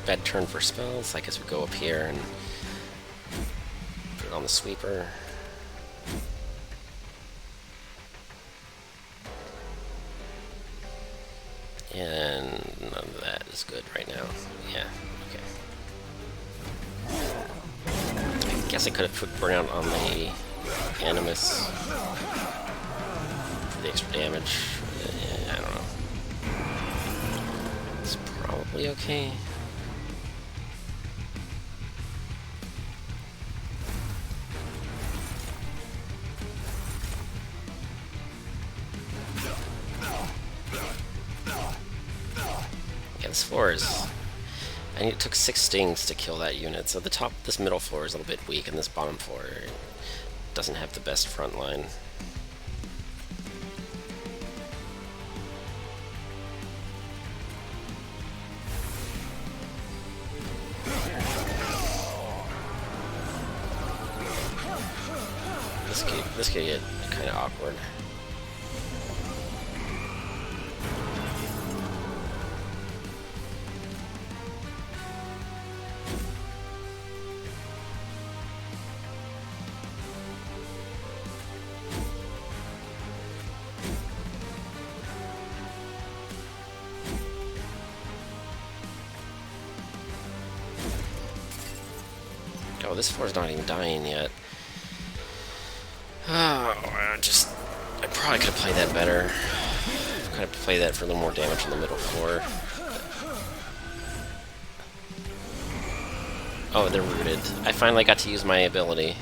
Bad turn for spells. I guess we go up here and put it on the sweeper. And none of that is good right now. Yeah, okay. I guess I could have put Burnout on the Animus for the extra damage. I don't know. It's probably okay. This floor is... it took 6 stings to kill that unit, so this middle floor is a little bit weak, and this bottom floor doesn't have the best front line. This could get kind of awkward. Oh, this floor's not even dying yet. Oh, I probably could have played that better. Could have played that for a little more damage on the middle floor. Oh, they're rooted. I finally got to use my ability.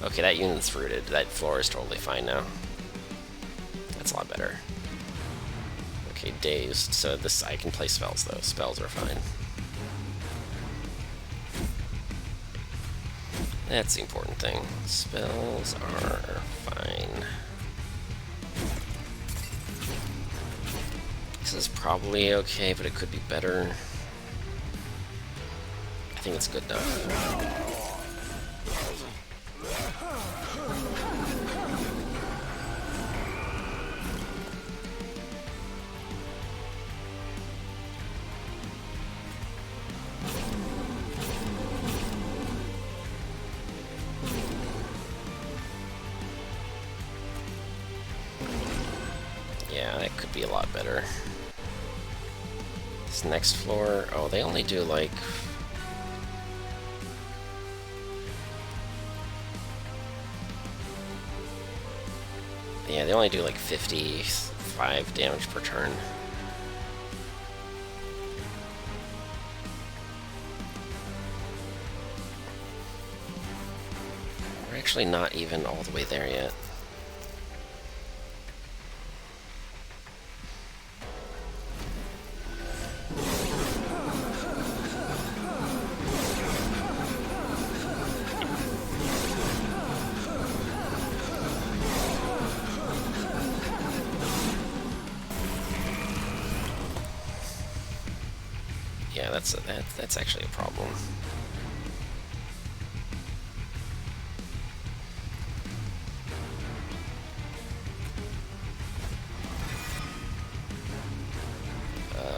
Okay, that unit's rooted. That floor is totally fine now. That's a lot better. Okay, dazed. So this, I can play spells though. Spells are fine. That's the important thing. Spells are fine. This is probably okay, but it could be better. I think it's good enough. Yeah, that could be a lot better. This next floor, oh, they only do like... Yeah, they only do like 55 damage per turn. We're actually not even all the way there yet. Yeah, that's actually a problem.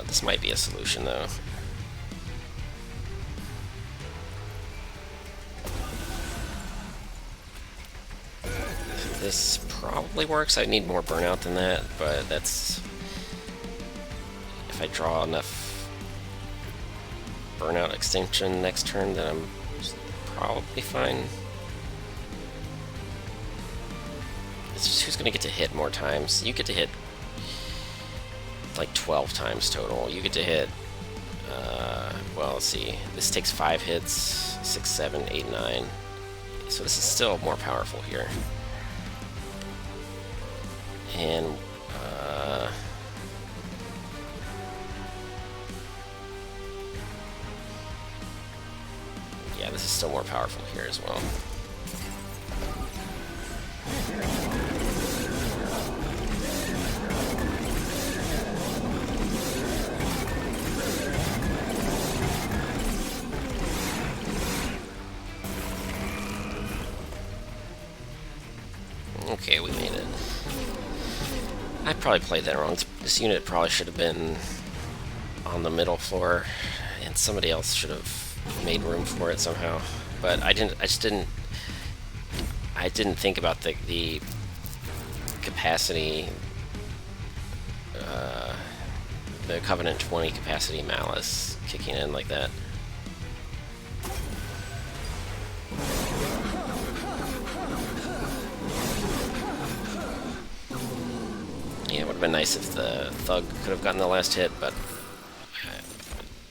This might be a solution, though. This probably works. I need more burnout than that, but that's... If I draw enough burnout extinction next turn, then I'm probably fine. It's just who's gonna get to hit more times. You get to hit like 12 times total. You get to hit, well, let's see. This takes 5 hits, 6, 7, 8, 9. So this is still more powerful here. And, yeah, this is still more powerful here as well. Okay, we made it. I probably played that wrong. This unit probably should have been on the middle floor, and somebody else should have made room for it somehow. But I didn't. I didn't think about the capacity, the Covenant 20 capacity Malice kicking in like that. Yeah, it would have been nice if the Thug could have gotten the last hit, but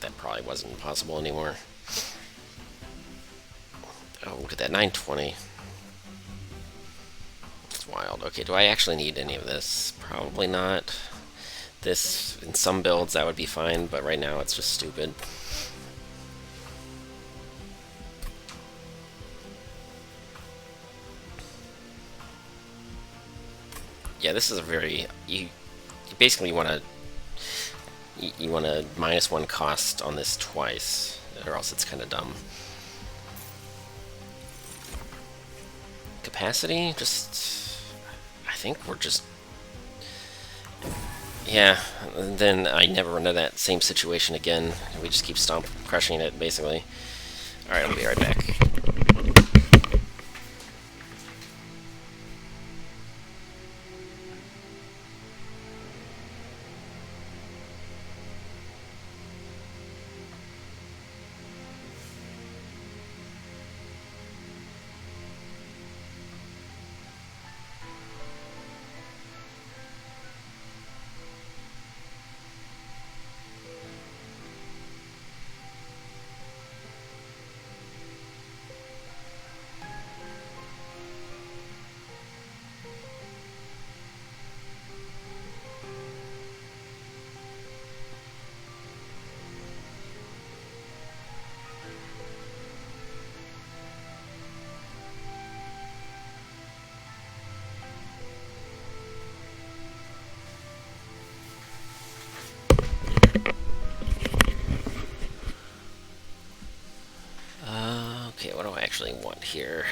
that probably wasn't possible anymore. Oh, look at that, 920. It's wild. Okay, do I actually need any of this? Probably not. This, in some builds, that would be fine, but right now it's just stupid. Yeah, this is a very... You basically want to... You want to -1 cost on this twice, or else it's kind of dumb. Capacity? Just... I think we're just... Yeah, then I never run into that same situation again. We just keep crushing it, basically. Alright, I'll be right back. actually want here.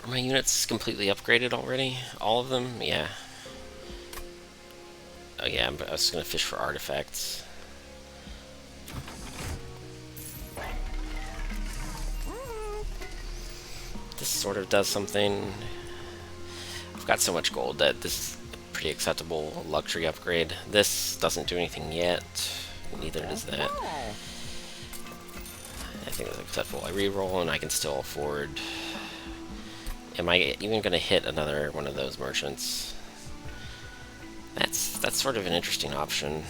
Are my units completely upgraded already? All of them? Yeah. Oh yeah, I was gonna fish for artifacts. This sort of does something. I've got so much gold that this is a pretty acceptable luxury upgrade. This doesn't do anything yet. Neither does that. I think it's acceptable. I reroll and I can still afford. Am I even going to hit another one of those merchants? That's sort of an interesting option.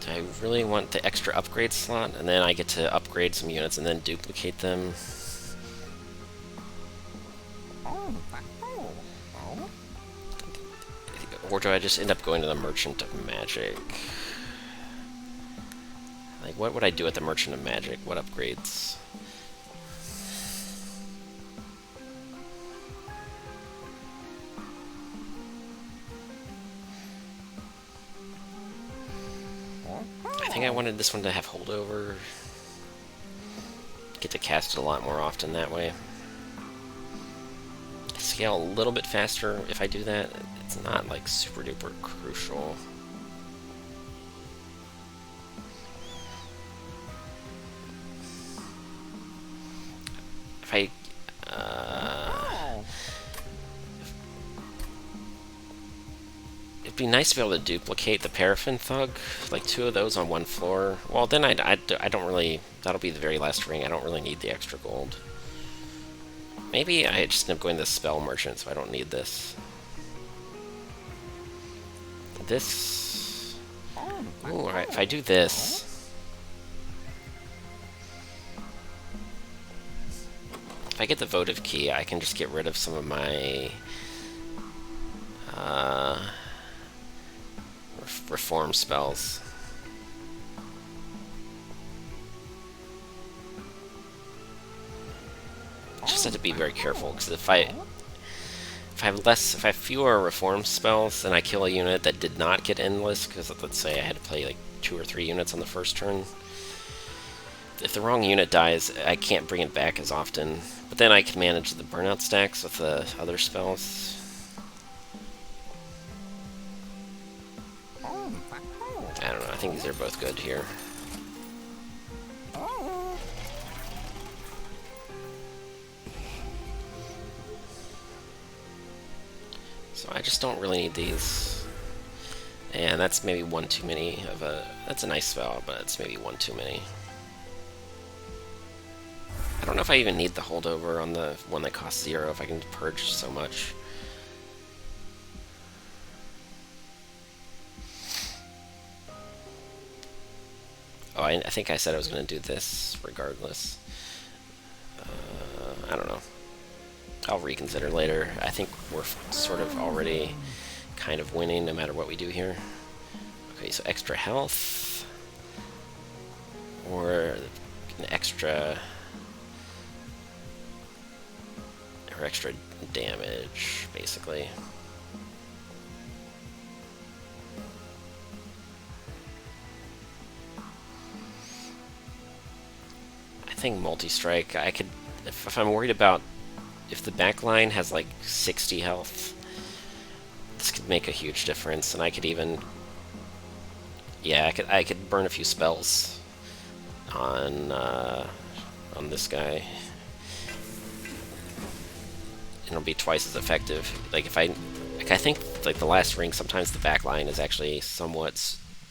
Do I really want the extra upgrade slot? And then I get to upgrade some units and then duplicate them. Or do I just end up going to the Merchant of Magic? Like, what would I do at the Merchant of Magic? What upgrades? I think I wanted this one to have holdover. Get to cast it a lot more often that way. Scale a little bit faster if I do that. It's not like super duper crucial. If I it'd be nice to be able to duplicate the Paraffin Thug, like 2 of those on 1 floor. Well, then I don't really, that'll be the very last ring. I don't really need the extra gold. Maybe I just end up going to the Spell Merchant, so I don't need this. This... Ooh, alright, if I do this... If I get the Votive Key, I can just get rid of some of my... reform spells. Just have to be very careful, because if I have fewer reform spells, then I kill a unit that did not get endless, because let's say I had to play like 2 or 3 units on the first turn. If the wrong unit dies, I can't bring it back as often, but then I can manage the burnout stacks with the other spells. I don't know, I think these are both good here. So I just don't really need these. And that's maybe one too many of a... That's a nice spell, but it's maybe one too many. I don't know if I even need the holdover on the one that costs 0, if I can purge so much. Oh, I think I said I was going to do this regardless. I don't know. I'll reconsider later. I think we're sort of already kind of winning no matter what we do here. Okay, so extra health. Or an extra... Or extra damage, basically. I think multi-strike, I could... If I'm worried about... If the back line has like 60 health, this could make a huge difference, and I could even... Yeah, I could burn a few spells on this guy. And it'll be twice as effective. Like if I think like the last ring, sometimes the back line is actually somewhat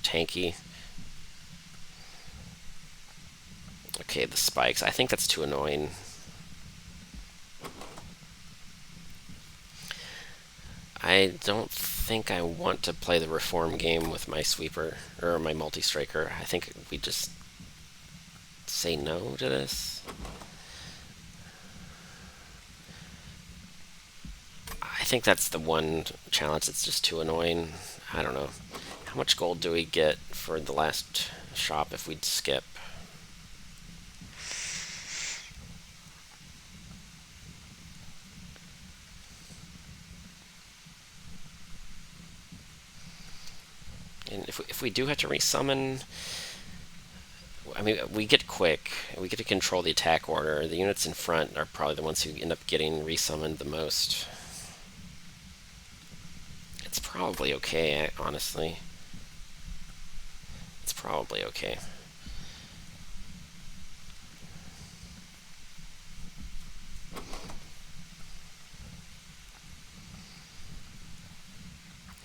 tanky. Okay, the spikes. I think that's too annoying. I don't think I want to play the reform game with my sweeper, or my multi-striker. I think we just say no to this. I think that's the one challenge that's just too annoying. I don't know. How much gold do we get for the last shop if we'd skip? And if we do have to resummon, I mean, we get quick. We get to control the attack order. The units in front are probably the ones who end up getting resummoned the most. It's probably okay, honestly. It's probably okay.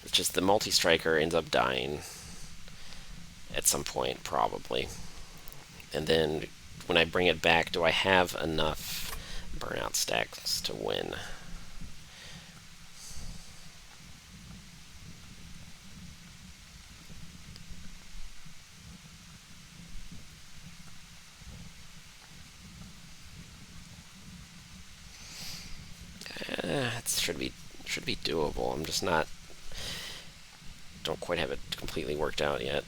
It's just the multi-striker ends up dying at some point, probably. And then when I bring it back, do I have enough burnout stacks to win? It should be doable. I'm just not, don't quite have it completely worked out yet.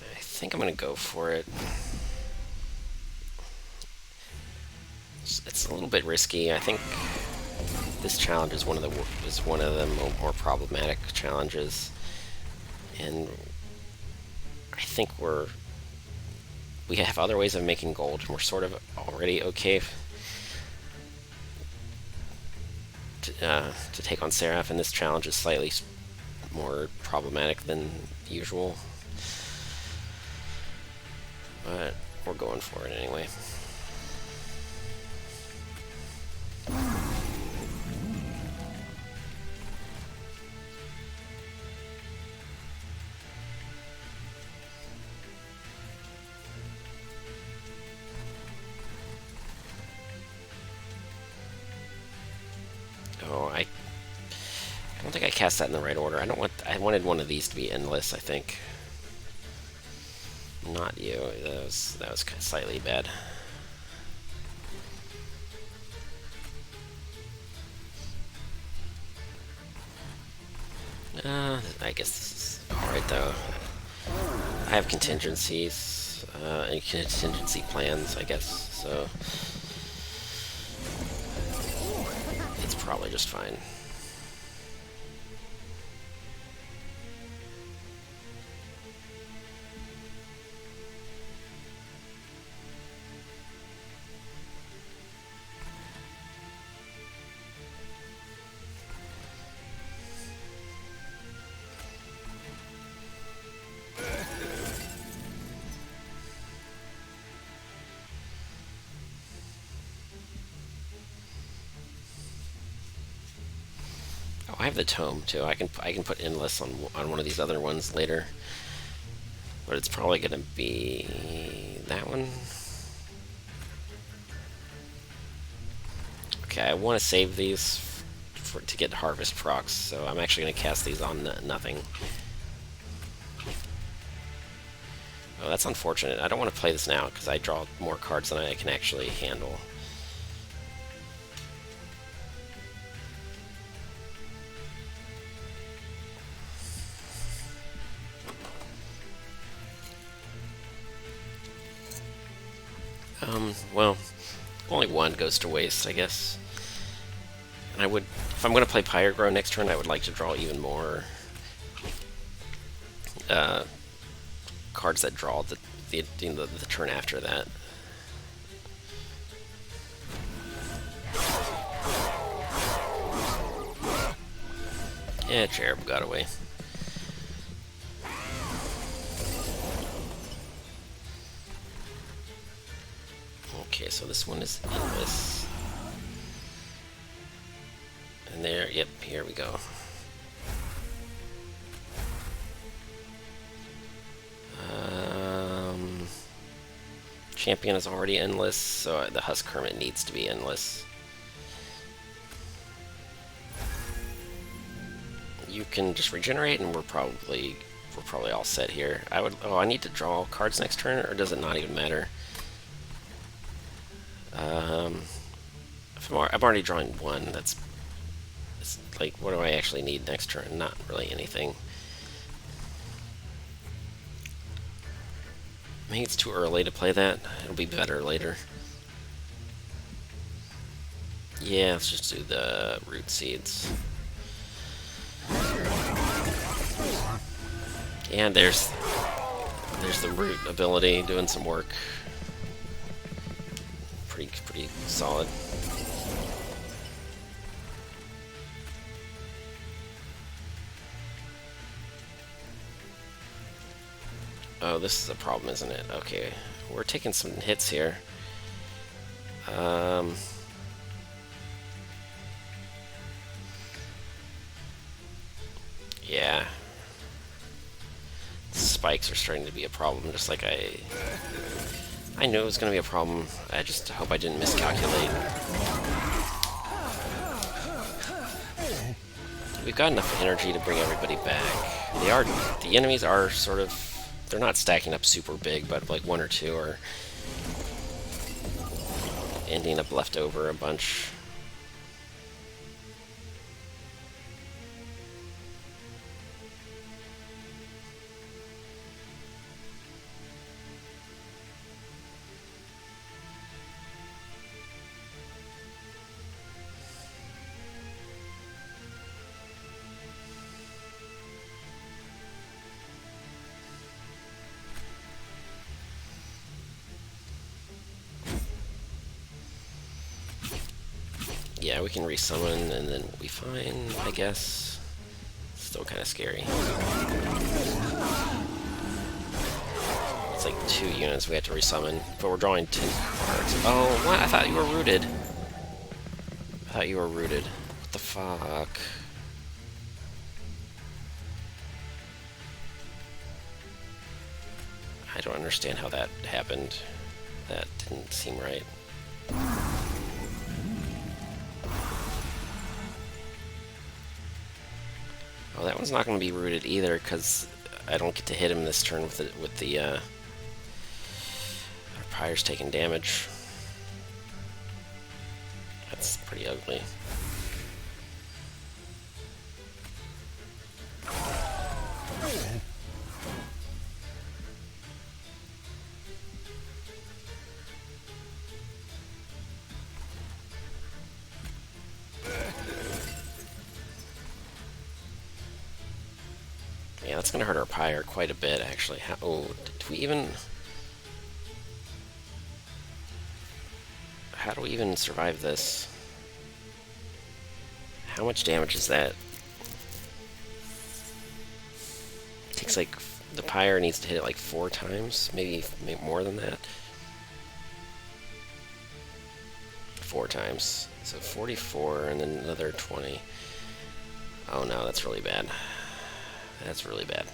I think I'm gonna go for it. It's a little bit risky. I think this challenge is one of the more problematic challenges, and I think we have other ways of making gold, and we're sort of already okay to take on Seraph, and this challenge is slightly more problematic than usual. But we're going for it anyway. Oh, I don't think I cast that in the right order. I wanted one of these to be endless, I think. Not you. That was slightly bad. I guess this is alright though. I have contingencies and contingency plans, I guess, so it's probably just fine. Oh, I have the tome too. I can put endless on one of these other ones later, but it's probably gonna be that one. Okay, I want to save these to get harvest procs, so I'm actually gonna cast these on nothing. Oh, that's unfortunate. I don't want to play this now because I draw more cards than I can actually handle. Well, only one goes to waste, I guess. And I would, if I'm going to play Pyrogrow next turn, I would like to draw even more cards that draw the turn after that. Yeah, Cherub got away. Okay, so this one is endless. And there, yep, here we go. Champion is already endless, so the Husk Hermit needs to be endless. can just regenerate, and we're probably all set here. I need to draw cards next turn, or does it not even matter? I'm already drawing one. It's like, what do I actually need next turn? Not really anything. Maybe it's too early to play that. It'll be better later. Yeah, let's just do the root seeds. And there's the root ability doing some work. Pretty solid. Oh, this is a problem, isn't it? Okay, we're taking some hits here. Yeah. Spikes are starting to be a problem, just like I knew it was going to be a problem. I just hope I didn't miscalculate. We've got enough energy to bring everybody back. The enemies are sort of, they're not stacking up super big, but like one or two are ending up left over a bunch. Yeah, we can resummon and then we'll be fine, I guess. Still kind of scary. It's like 2 units we have to resummon, but we're drawing 10 cards. Oh, what? I thought you were rooted. What the fuck? I don't understand how that happened. That didn't seem right. Oh, that one's not going to be rooted either, because I don't get to hit him this turn with the our Pyre's taking damage. That's pretty ugly. Yeah, that's going to hurt our Pyre quite a bit, actually. Did we even... How do we even survive this? How much damage is that? It takes like... The Pyre needs to hit it like 4 times? Maybe more than that? 4 times. So 44 and then another 20. Oh no, that's really bad. That's really bad.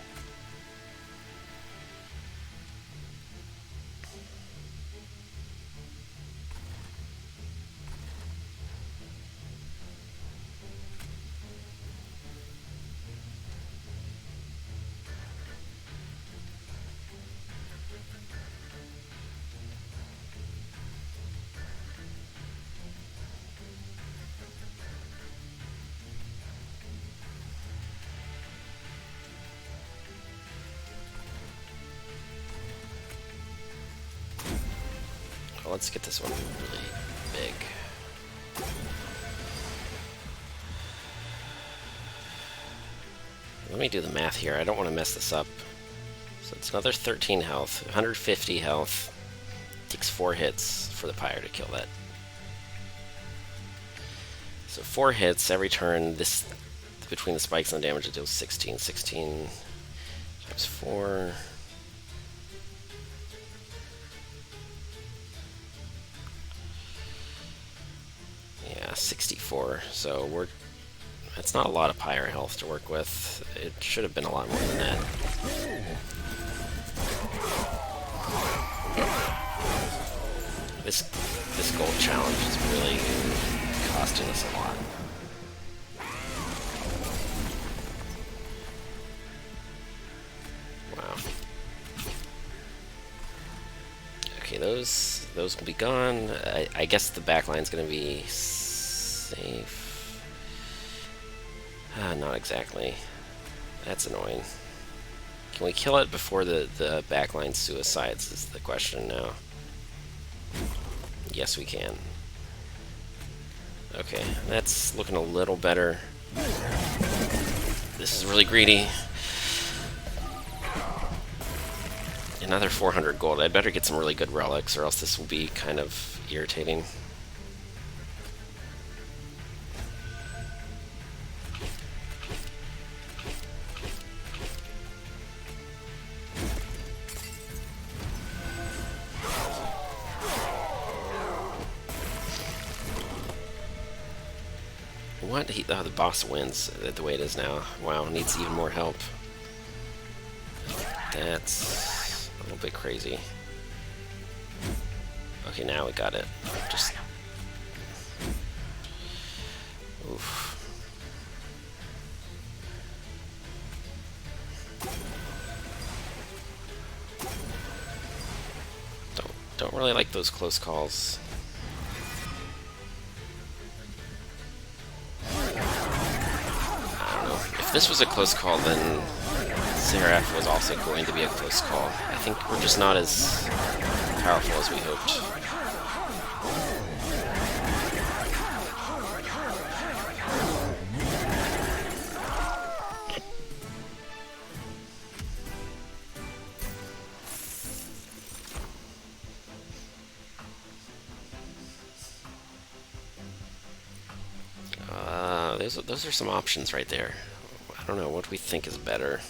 Well, let's get this one really big. Let me do the math here. I don't want to mess this up. So it's another 13 health, 150 health. Takes 4 hits for the Pyre to kill that. So 4 hits every turn. This, between the spikes and the damage, it deals 16. 16 times 4. Yeah, 64. So that's not a lot of Pyre health to work with. It should have been a lot more than that. This gold challenge is really costing us a lot. Okay, those will be gone. I guess the back line's gonna be safe. Not exactly. That's annoying. Can we kill it before the backline suicides is the question now. Yes, we can. Okay, that's looking a little better. This is really greedy. Another 400 gold. I'd better get some really good relics or else this will be kind of irritating. What? Oh, the boss wins the way it is now. Wow, needs even more help. That's a little bit crazy. Okay, now we got it. Just... Oof. Don't really like those close calls. If this was a close call, then Seraph was also going to be a close call. I think we're just not as powerful as we hoped. Those are some options right there. I don't know what we think is better.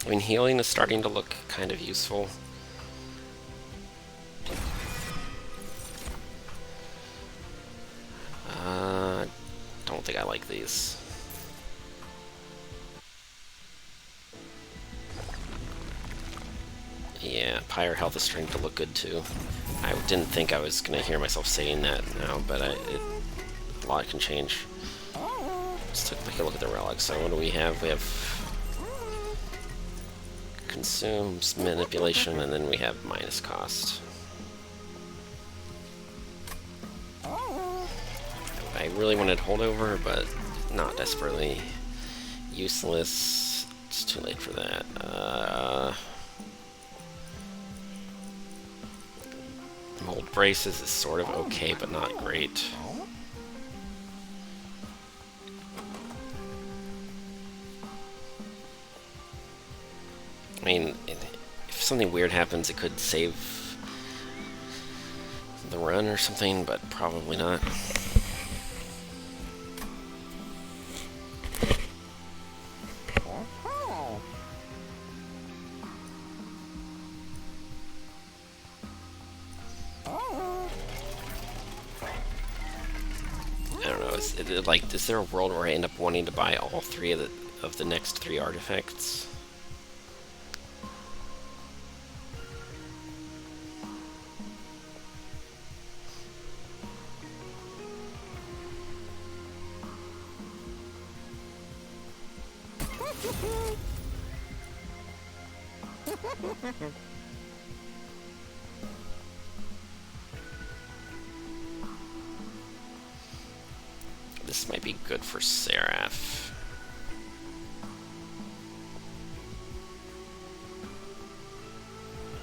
I mean, healing is starting to look kind of useful. Don't think I like these. Yeah, Pyre health is starting to look good too. I didn't think I was going to hear myself saying that now, but a lot can change. Let's take a look at the relics. So what do we have? We have consumes, manipulation, and then we have minus cost. I really wanted holdover, but not desperately. Useless. It's too late for that. Mold braces is sort of okay, but not great. I mean, if something weird happens, it could save the run or something, but probably not. I don't know. Is there a world where I end up wanting to buy all three of the next three artifacts? This might be good for Seraph.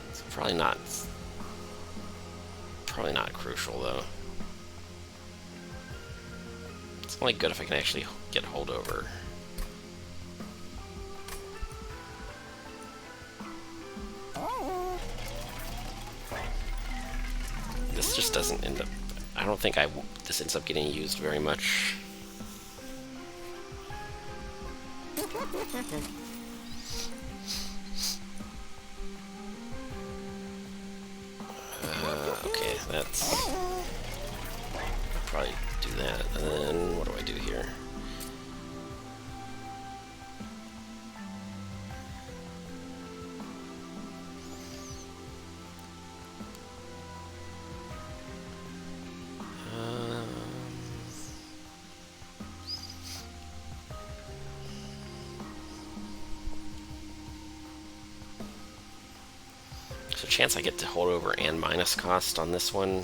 It's probably not crucial though. It's only good if I can actually get holdover. This just doesn't end up... I don't think this ends up getting used very much. Okay, that's... I'll probably do that, and then what do I do here? a chance I get to hold over and minus cost on this one.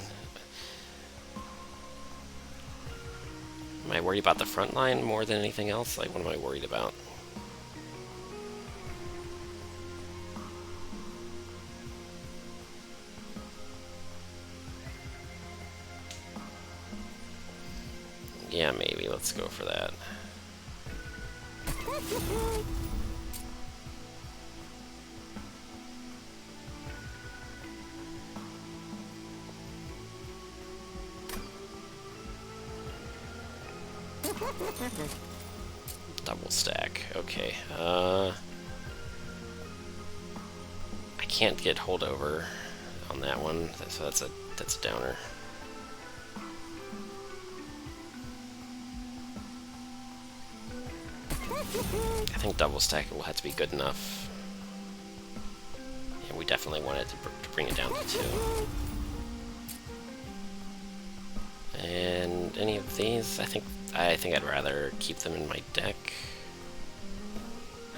Am I worried about the front line more than anything else? Like, what am I worried about? Yeah, maybe. Let's go for that. Double stack. Okay. I can't get holdover on that one, so that's a downer. I think double stack will have to be good enough. Yeah, we definitely want it to bring it down to 2. And any of these, I think I'd rather keep them in my deck.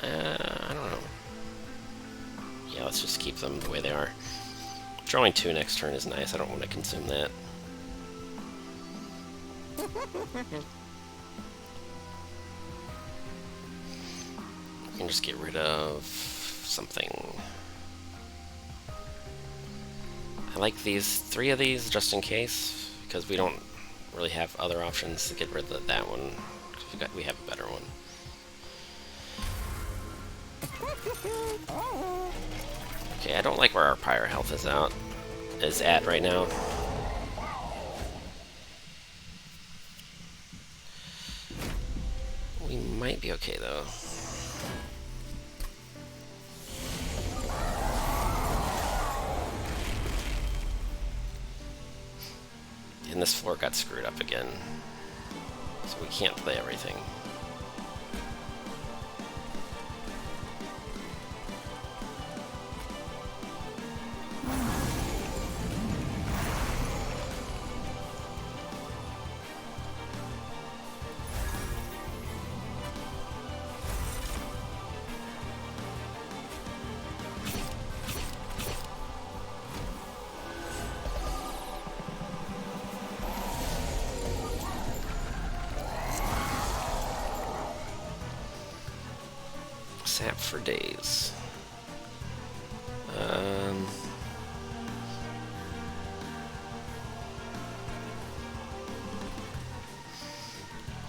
I don't know. Yeah, let's just keep them the way they are. Drawing 2 next turn is nice. I don't want to consume that. We can just get rid of something. I like these 3 of these just in case, because we don't really have other options to get rid of that one. We have a better one. Okay, I don't like where our pyre health is at right now. We might be okay though. And this floor got screwed up again, so we can't play everything. Sap for days.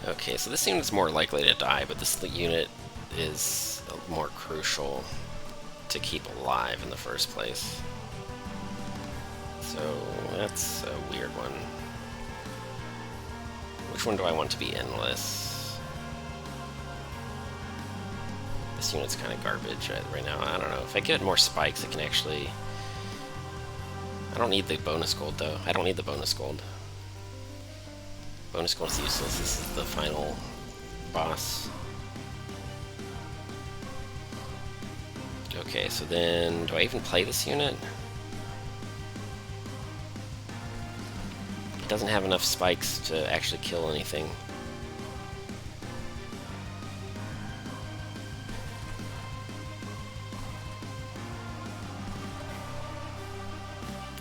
Okay, so this unit's more likely to die, but this unit is more crucial to keep alive in the first place. So that's a weird one. Which one do I want to be endless? This unit's kind of garbage right now. I don't know. If I get more spikes, it can actually... I don't need the bonus gold, though. I don't need the bonus gold. Bonus gold is useless. This is the final boss. Okay, so then... do I even play this unit? It doesn't have enough spikes to actually kill anything.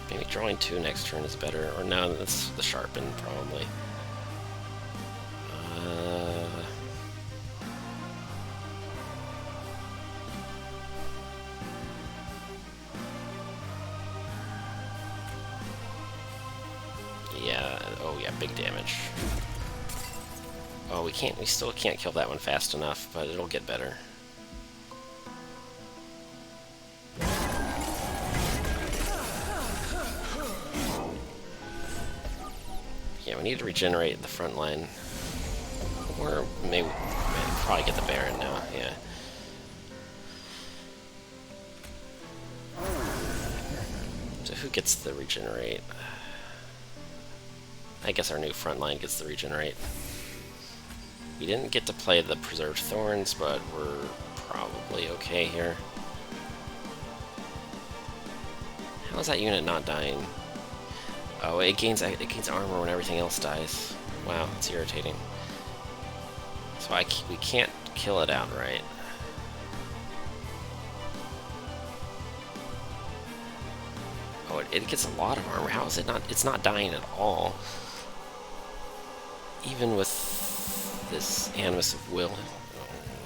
Maybe drawing 2 next turn is better. Or no, that's the sharpen, probably. Yeah, oh yeah, big damage. Oh, we still can't kill that one fast enough, but it'll get better. Yeah, we need to regenerate the front line. Or maybe probably get the Baron now, yeah. So who gets the regenerate? I guess our new front line gets the regenerate. We didn't get to play the Preserved Thorns, but we're probably okay here. How is that unit not dying? Oh, it gains armor when everything else dies. Wow, it's irritating. So we can't kill it outright. it gets a lot of armor. How is it not? It's not dying at all. Even with this Animus of Will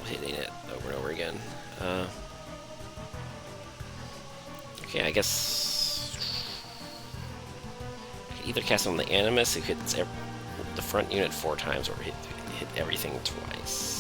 hitting it over and over again. Okay, I guess I can either cast on the Animus, who hits the front unit 4 times, or hit everything twice.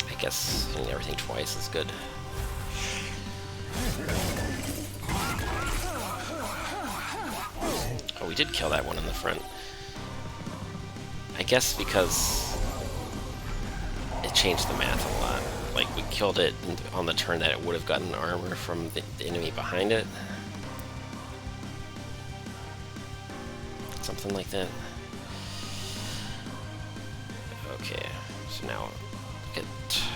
I guess hitting everything twice is good. Oh, we did kill that one in the front. I guess because it changed the math a lot. Like, we killed it on the turn that it would have gotten armor from the enemy behind it. Something like that. Okay, so now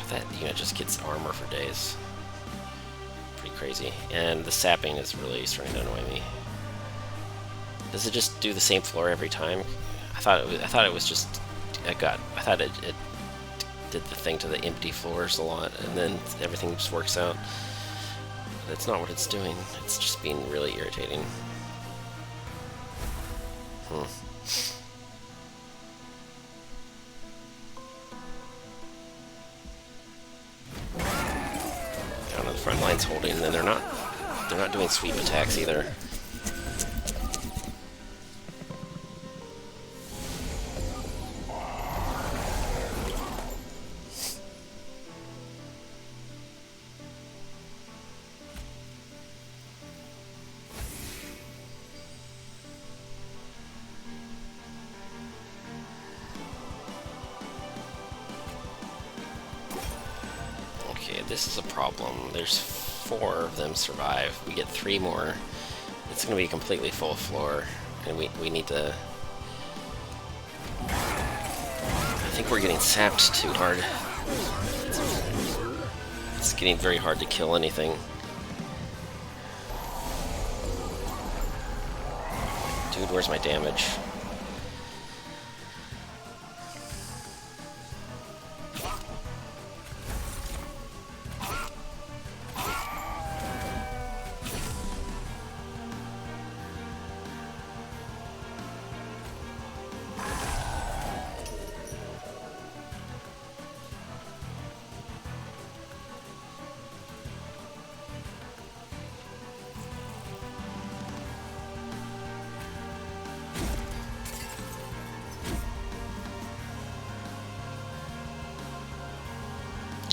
that unit just gets armor for days. Pretty crazy. And the sapping is really starting to annoy me. Does it just do the same floor every time? I thought it was just I thought it did the thing to the empty floors a lot, and then everything just works out. But that's not what it's doing. It's just being really irritating. The front line's holding, and they're not doing sweep attacks either. This is a problem. There's 4 of them survive. We get 3 more. It's going to be completely full floor, and we need to... I think we're getting sapped too hard. It's getting very hard to kill anything. Dude, where's my damage?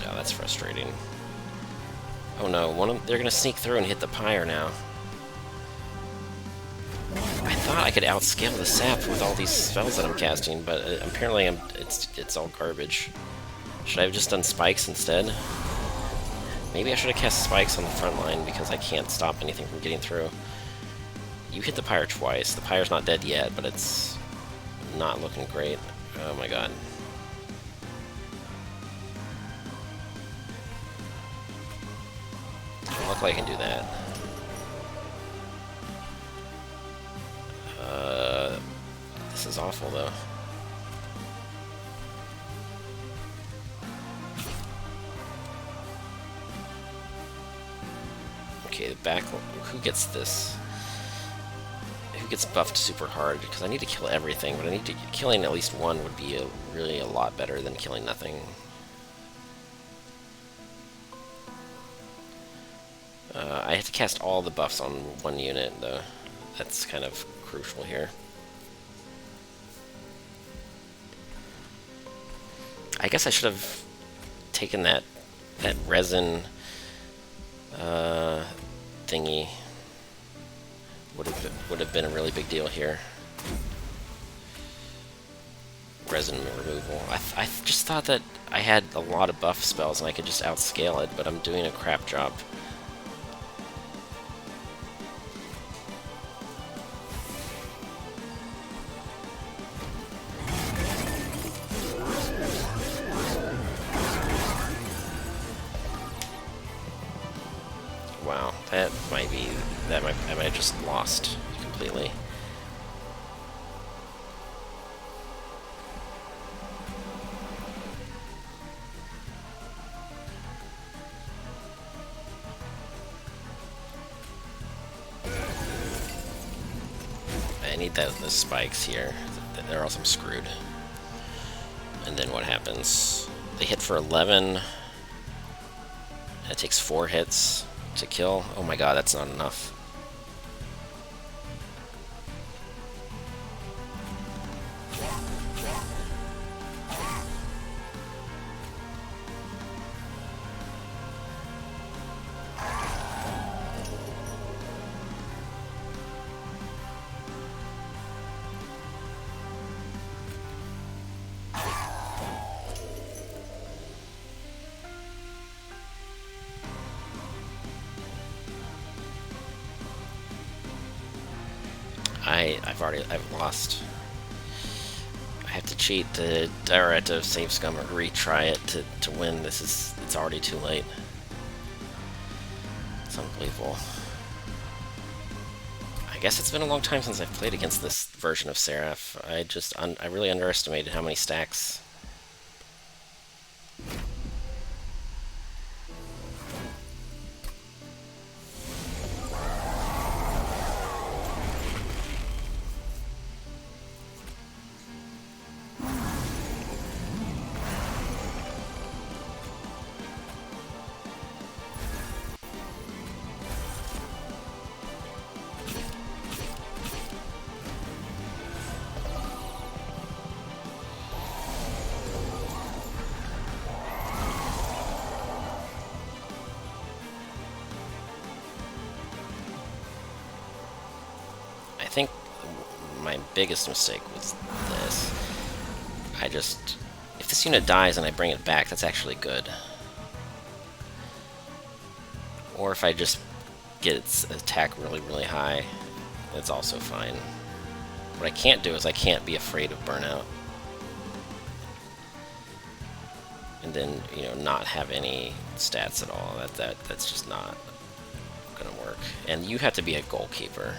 Oh, that's frustrating. Oh no, they're gonna sneak through and hit the pyre now. I thought I could outscale the sap with all these spells that I'm casting, but apparently it's all garbage. Should I have just done spikes instead? Maybe I should have cast spikes on the front line because I can't stop anything from getting through. You hit the pyre twice. The pyre's not dead yet, but it's not looking great. Oh my god. Doesn't look like I can do that. This is awful though. Okay, the back. Who gets this? Who gets buffed super hard? Because I need to kill everything, but I need to killing at least one would be really a lot better than killing nothing. I have to cast all the buffs on one unit, though. That's kind of crucial here. I guess I should have taken that resin thingy. Would have been a really big deal here. Resin removal. I just thought that I had a lot of buff spells and I could just outscale it, but I'm doing a crap job. that might be, I might have just lost completely. I need the spikes here, or else I'm screwed. And then what happens? They hit for 11. It takes 4 hits to kill. Oh my god, that's not enough. I've lost. I have to cheat or I have to save scum or retry it to win. It's already too late. It's unbelievable. I guess it's been a long time since I've played against this version of Seraph. I really underestimated how many stacks. I think my biggest mistake was this. If this unit dies and I bring it back, that's actually good. Or if I just get its attack really, really high, that's also fine. What I can't do is I can't be afraid of burnout. And then, you know, not have any stats at all. That's just not gonna work. And you have to be a goalkeeper.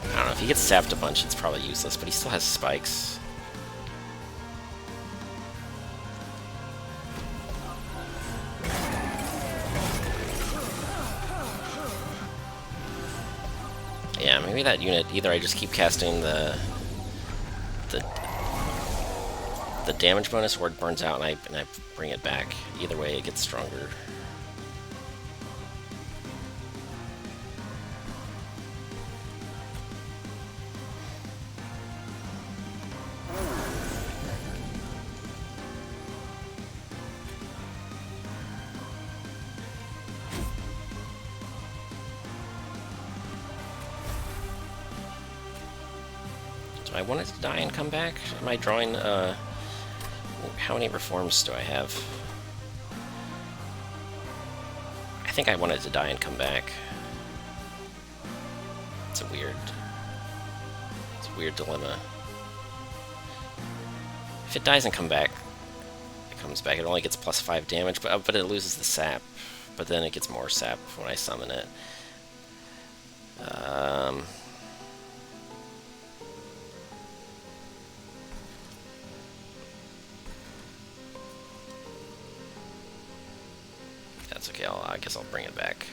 I don't know, if he gets sapped a bunch, it's probably useless, but he still has spikes. Yeah, maybe that unit, either I just keep casting the damage bonus or it burns out and I bring it back. Either way, it gets stronger. Do I want it to die and come back? Am I drawing, how many reforms do I have? I think I want it to die and come back. It's a weird dilemma. If it dies and comes back, it only gets +5 damage, but it loses the sap. But then it gets more sap when I summon it. That's okay, I guess I'll bring it back.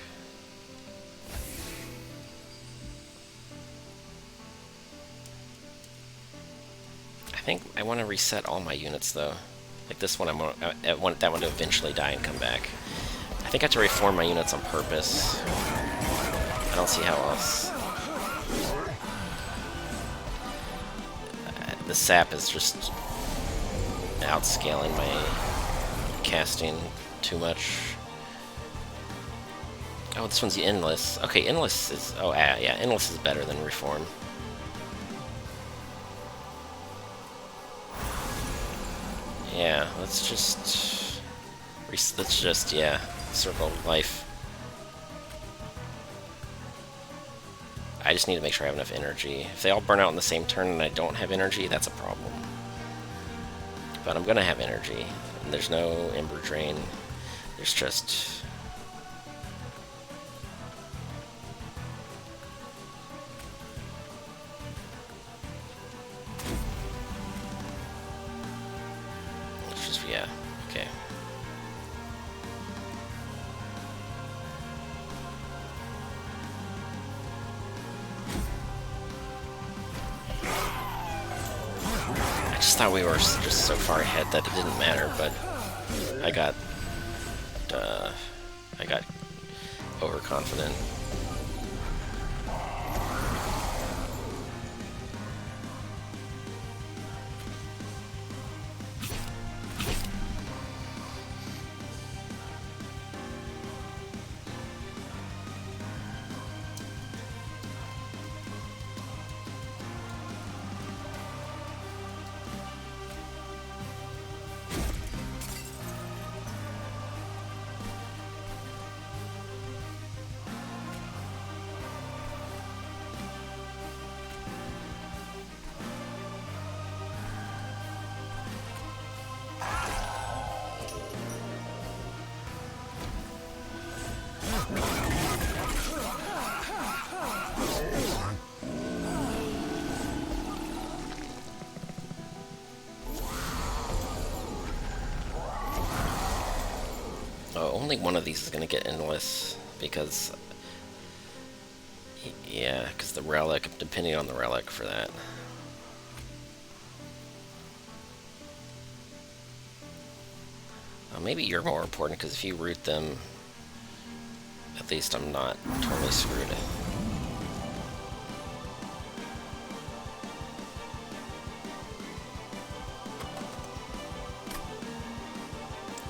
I think I want to reset all my units though. Like this one, I want that one to eventually die and come back. I think I have to reform my units on purpose. I don't see how else. The sap is just outscaling my casting too much. Oh, this one's endless. Okay, endless is... Oh, yeah, endless is better than reform. Yeah, let's just, yeah, circle of life. I just need to make sure I have enough energy. If they all burn out in the same turn and I don't have energy, that's a problem. But I'm gonna have energy. And there's no Ember Drain. There's just... Yeah, okay. I just thought we were just so far ahead that it didn't matter, but I got overconfident. Oh, only one of these is going to get endless, because... Yeah, because the relic, depending on the relic for that. Maybe you're more important, because if you root them, at least I'm not totally screwed.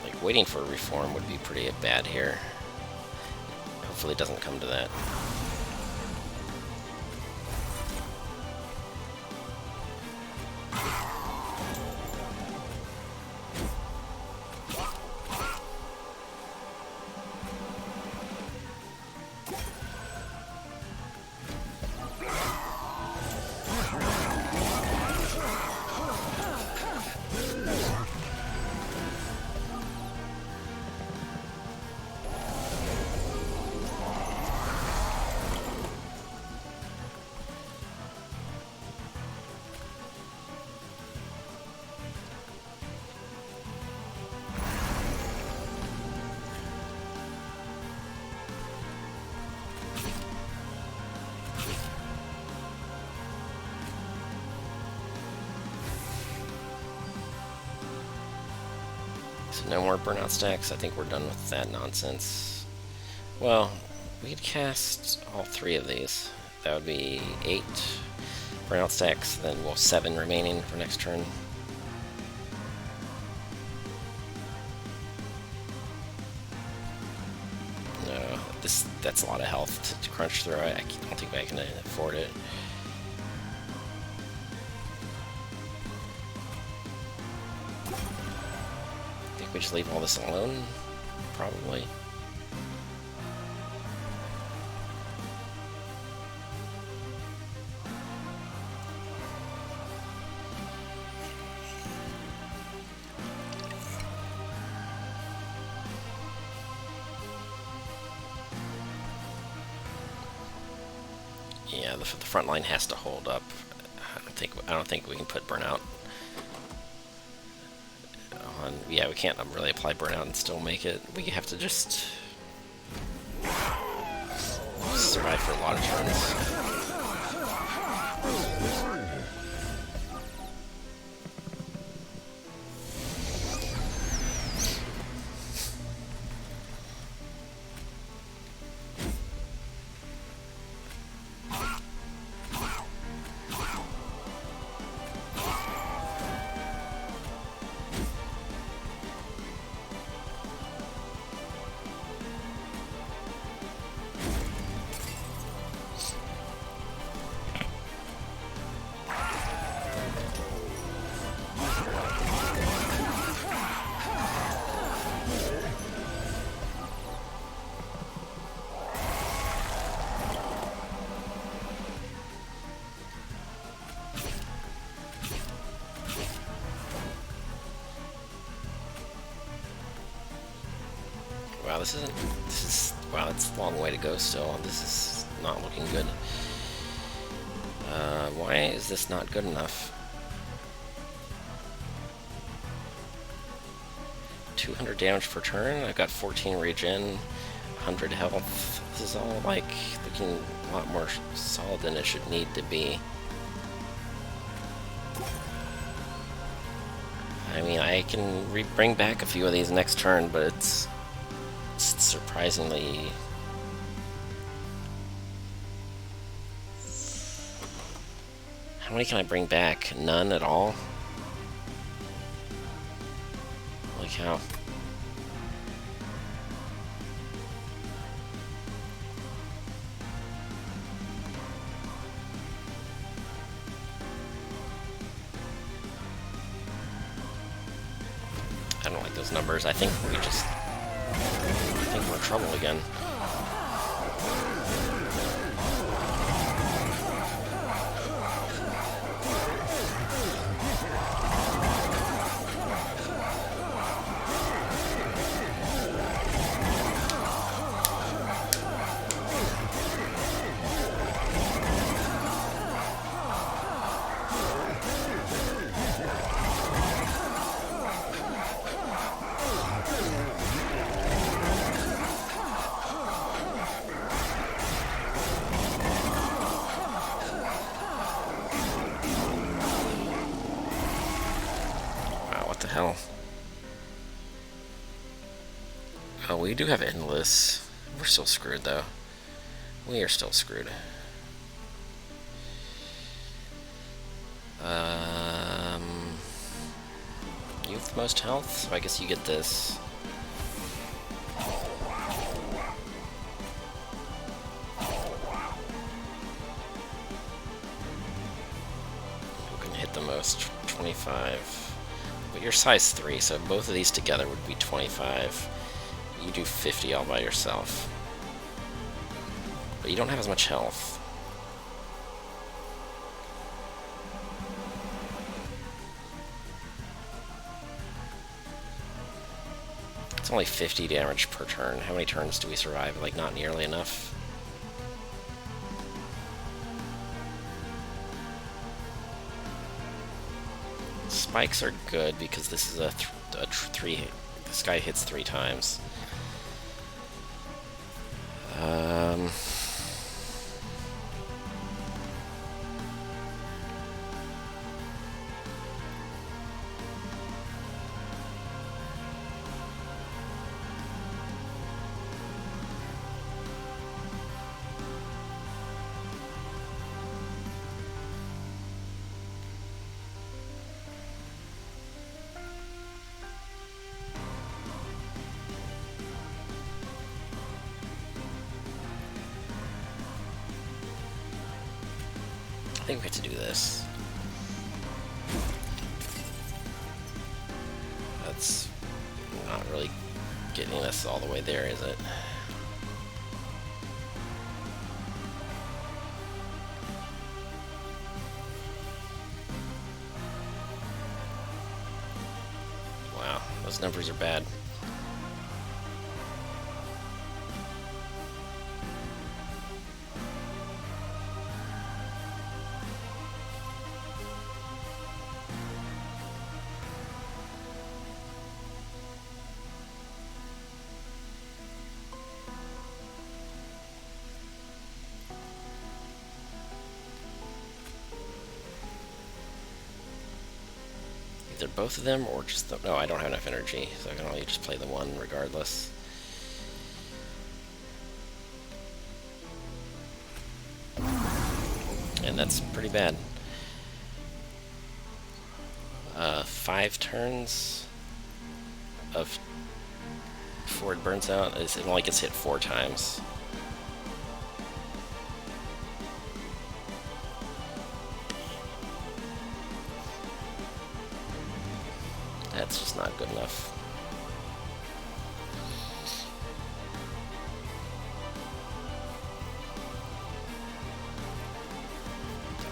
Like, waiting for a reform would be pretty bad here. Hopefully it doesn't come to that. So no more burnout stacks. I think we're done with that nonsense. Well, we could cast all 3 of these. That would be 8 burnout stacks, then 7 remaining for next turn. No, that's a lot of health to crunch through. I don't think I can afford it. We just leave all this alone, probably. Yeah, the front line has to hold up. I don't think we can put burnout. Yeah, we can't really apply burnout and still make it. We have to just survive for a lot of turns. Wow, wow, it's a long way to go still. This is not looking good. Why is this not good enough? 200 damage per turn. I've got 14 regen, 100 health. This is all like looking a lot more solid than it should need to be. I mean, I can bring back a few of these next turn, but it's surprisingly... How many can I bring back? None at all? Holy cow. I don't like those numbers. I think we're in trouble again. Hell. Oh, we do have endless. We're still screwed, though. We are still screwed. You have the most health, so I guess you get this. Who can hit the most? 25. But you're size 3, so both of these together would be 25. You do 50 all by yourself. But you don't have as much health. It's only 50 damage per turn. How many turns do we survive? Like, not nearly enough. Spikes are good because this is a three. This guy hits 3 times. I think we have to do this. That's not really getting us all the way there, is it? Wow, those numbers are bad. Either both of them or just the... No, I don't have enough energy, so I can only just play the one regardless. And that's pretty bad. 5 turns of before it burns out. It only gets hit 4 times. That's just not good enough.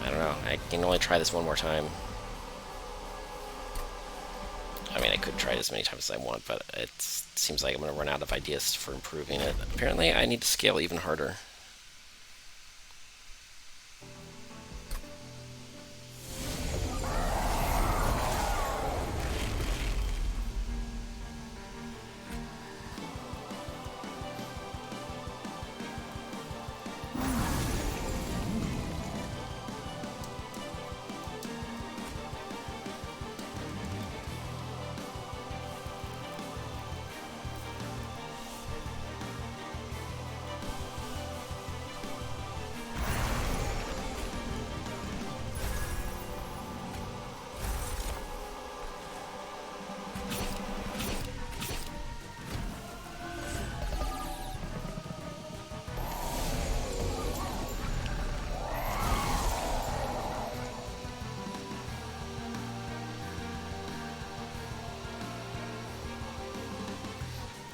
I don't know. I can only try this one more time. I mean, I could try it as many times as I want, but it seems like I'm going to run out of ideas for improving it. Apparently, I need to scale even harder.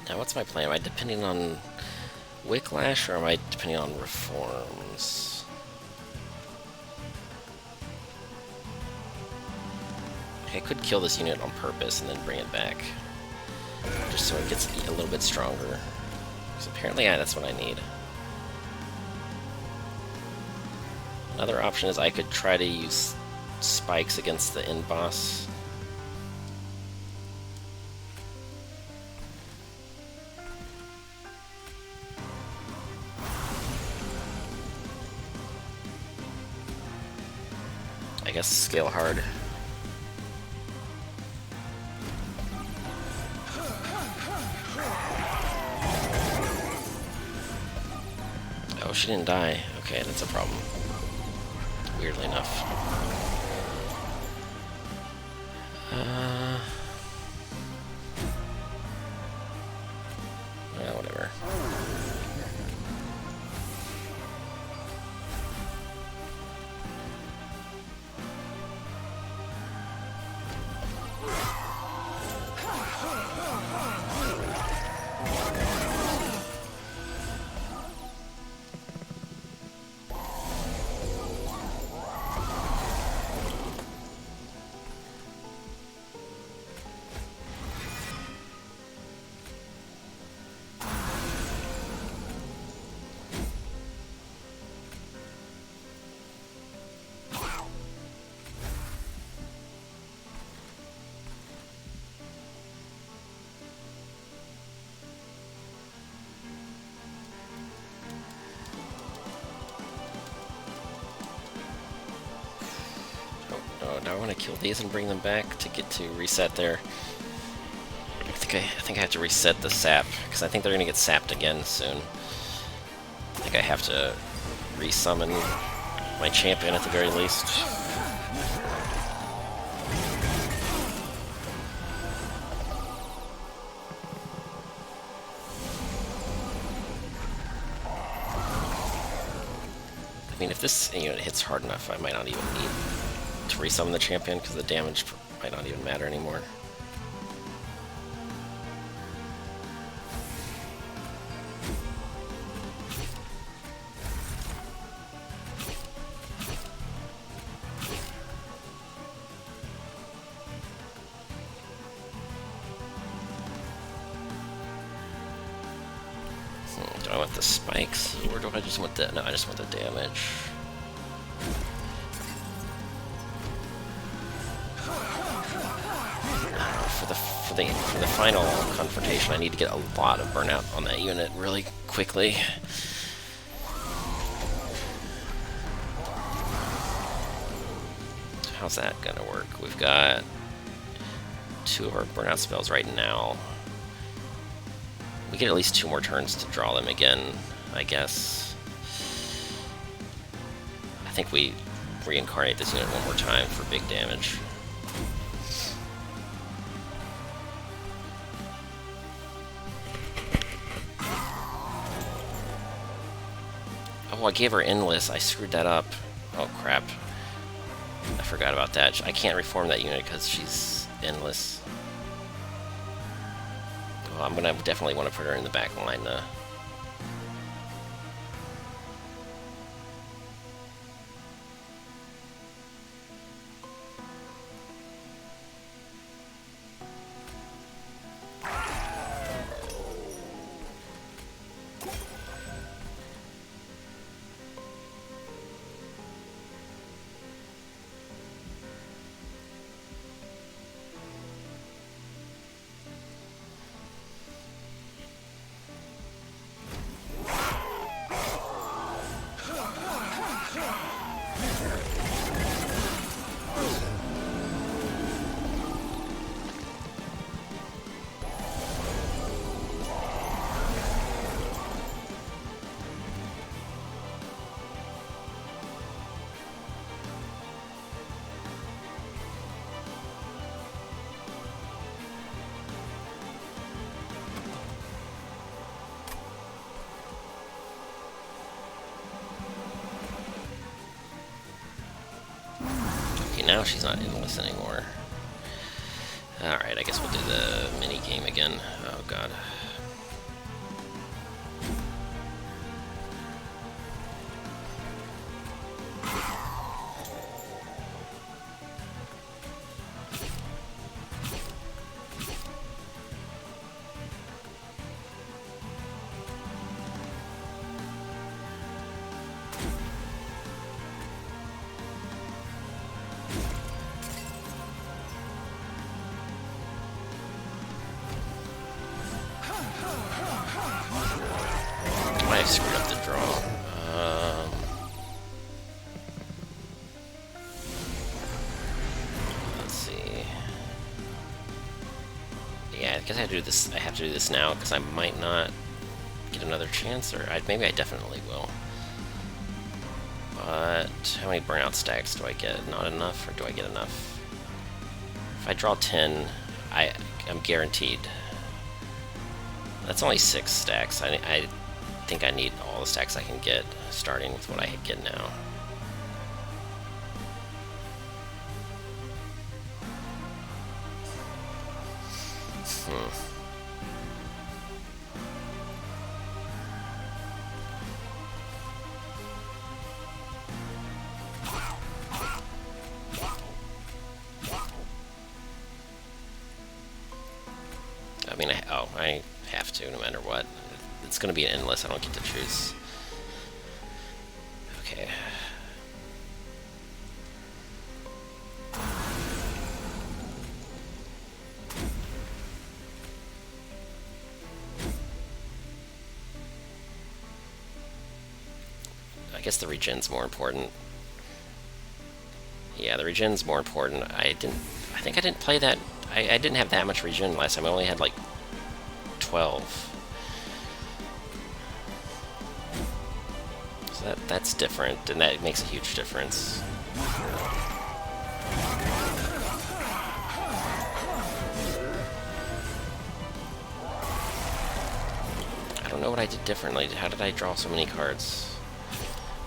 Now, what's my plan? Am I depending on Wicklash, or am I depending on reforms? I could kill this unit on purpose and then bring it back, just so it gets a little bit stronger. Because apparently, yeah, that's what I need. Another option is I could try to use spikes against the end boss. I guess scale hard. Oh, she didn't die. Okay, that's a problem. Weirdly enough. Well, whatever. Do I want to kill these and bring them back to get to reset there? I think I have to reset the sap, because I think they're going to get sapped again soon. I think I have to resummon my champion at the very least. I mean, if this unit hits hard enough, I might not even need to resummon the champion, because the damage might not even matter anymore. Do I want the spikes, or do I just want the... No, I just want the damage. For the final confrontation, I need to get a lot of burnout on that unit really quickly. How's that gonna work? We've got 2 of our burnout spells right now. We get at least 2 more turns to draw them again, I guess. I think we reincarnate this unit one more time for big damage. Oh, I gave her endless. I screwed that up. Oh, crap. I forgot about that. I can't reform that unit because she's endless. Well, I'm gonna definitely want to put her in the back line, though. Now she's not endless anymore. Alright, I guess we'll do the mini game again. Oh god. screwed up the draw. Let's see. Yeah, I guess I have to do this. I have to do this now because I might not get another chance, or maybe I definitely will. But how many burnout stacks do I get? Not enough, or do I get enough? If I draw 10, I'm guaranteed. That's only 6 stacks. I think I need all the stacks I can get, starting with what I get now. I mean, I have to, no matter what. It's going to be endless. I don't get to choose. Okay. I guess the regen's more important. Yeah, the regen's more important. I think I didn't play that. I didn't have that much regen last time. I only had like 12. So that's different, and that makes a huge difference. I don't know what I did differently. How did I draw so many cards?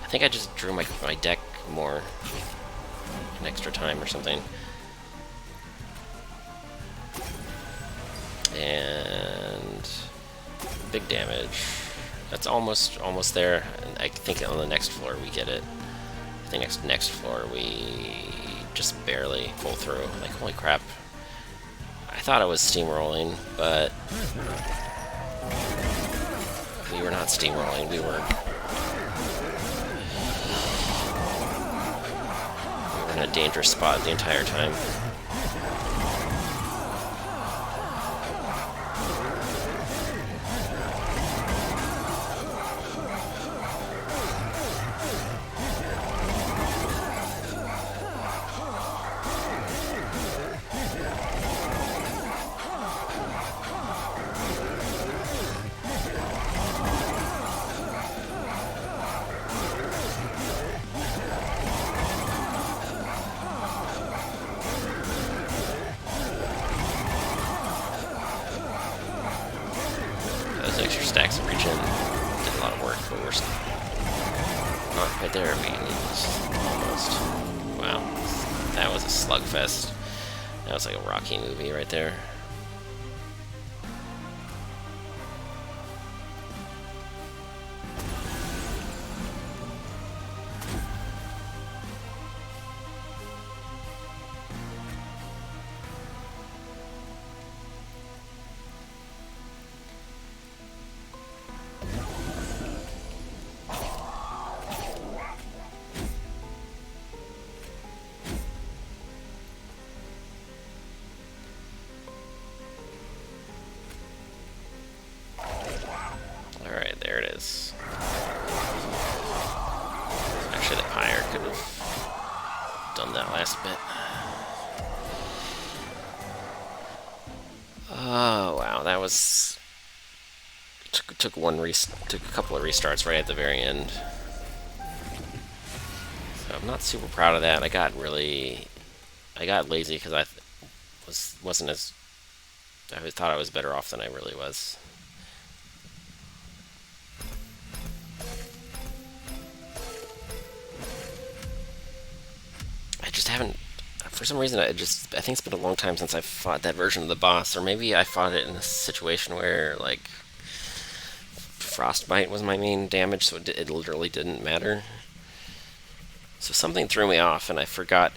I think I just drew my deck more an extra time or something. And big damage. That's almost there. I think on the next floor we get it. I think next floor we just barely pull through. Like, holy crap. I thought I was steamrolling, but we were not steamrolling. We were in a dangerous spot the entire time. Extra stacks of regen did a lot of work, but we're not right there. We almost. Wow, that was a slugfest. That was like a Rocky movie right there. Alright, there it is. Actually, the Pyre could have done that last bit. Oh, wow, that was... Took a couple of restarts right at the very end. So I'm not super proud of that. I got lazy because I wasn't as... I thought I was better off than I really was. I just haven't, for some reason, I think it's been a long time since I fought that version of the boss, or maybe I fought it in a situation where, like, Frostbite was my main damage, so it literally didn't matter. So something threw me off, and I forgot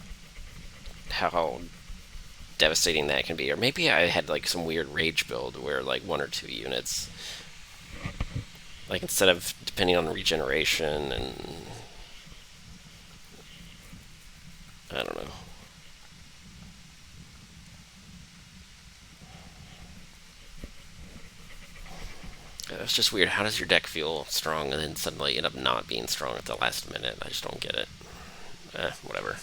how devastating that can be. Or maybe I had, like, some weird rage build where, like, 1 or 2 units, like, instead of depending on regeneration and... I don't know. It's just weird. How does your deck feel strong and then suddenly end up not being strong at the last minute? I just don't get it. Whatever.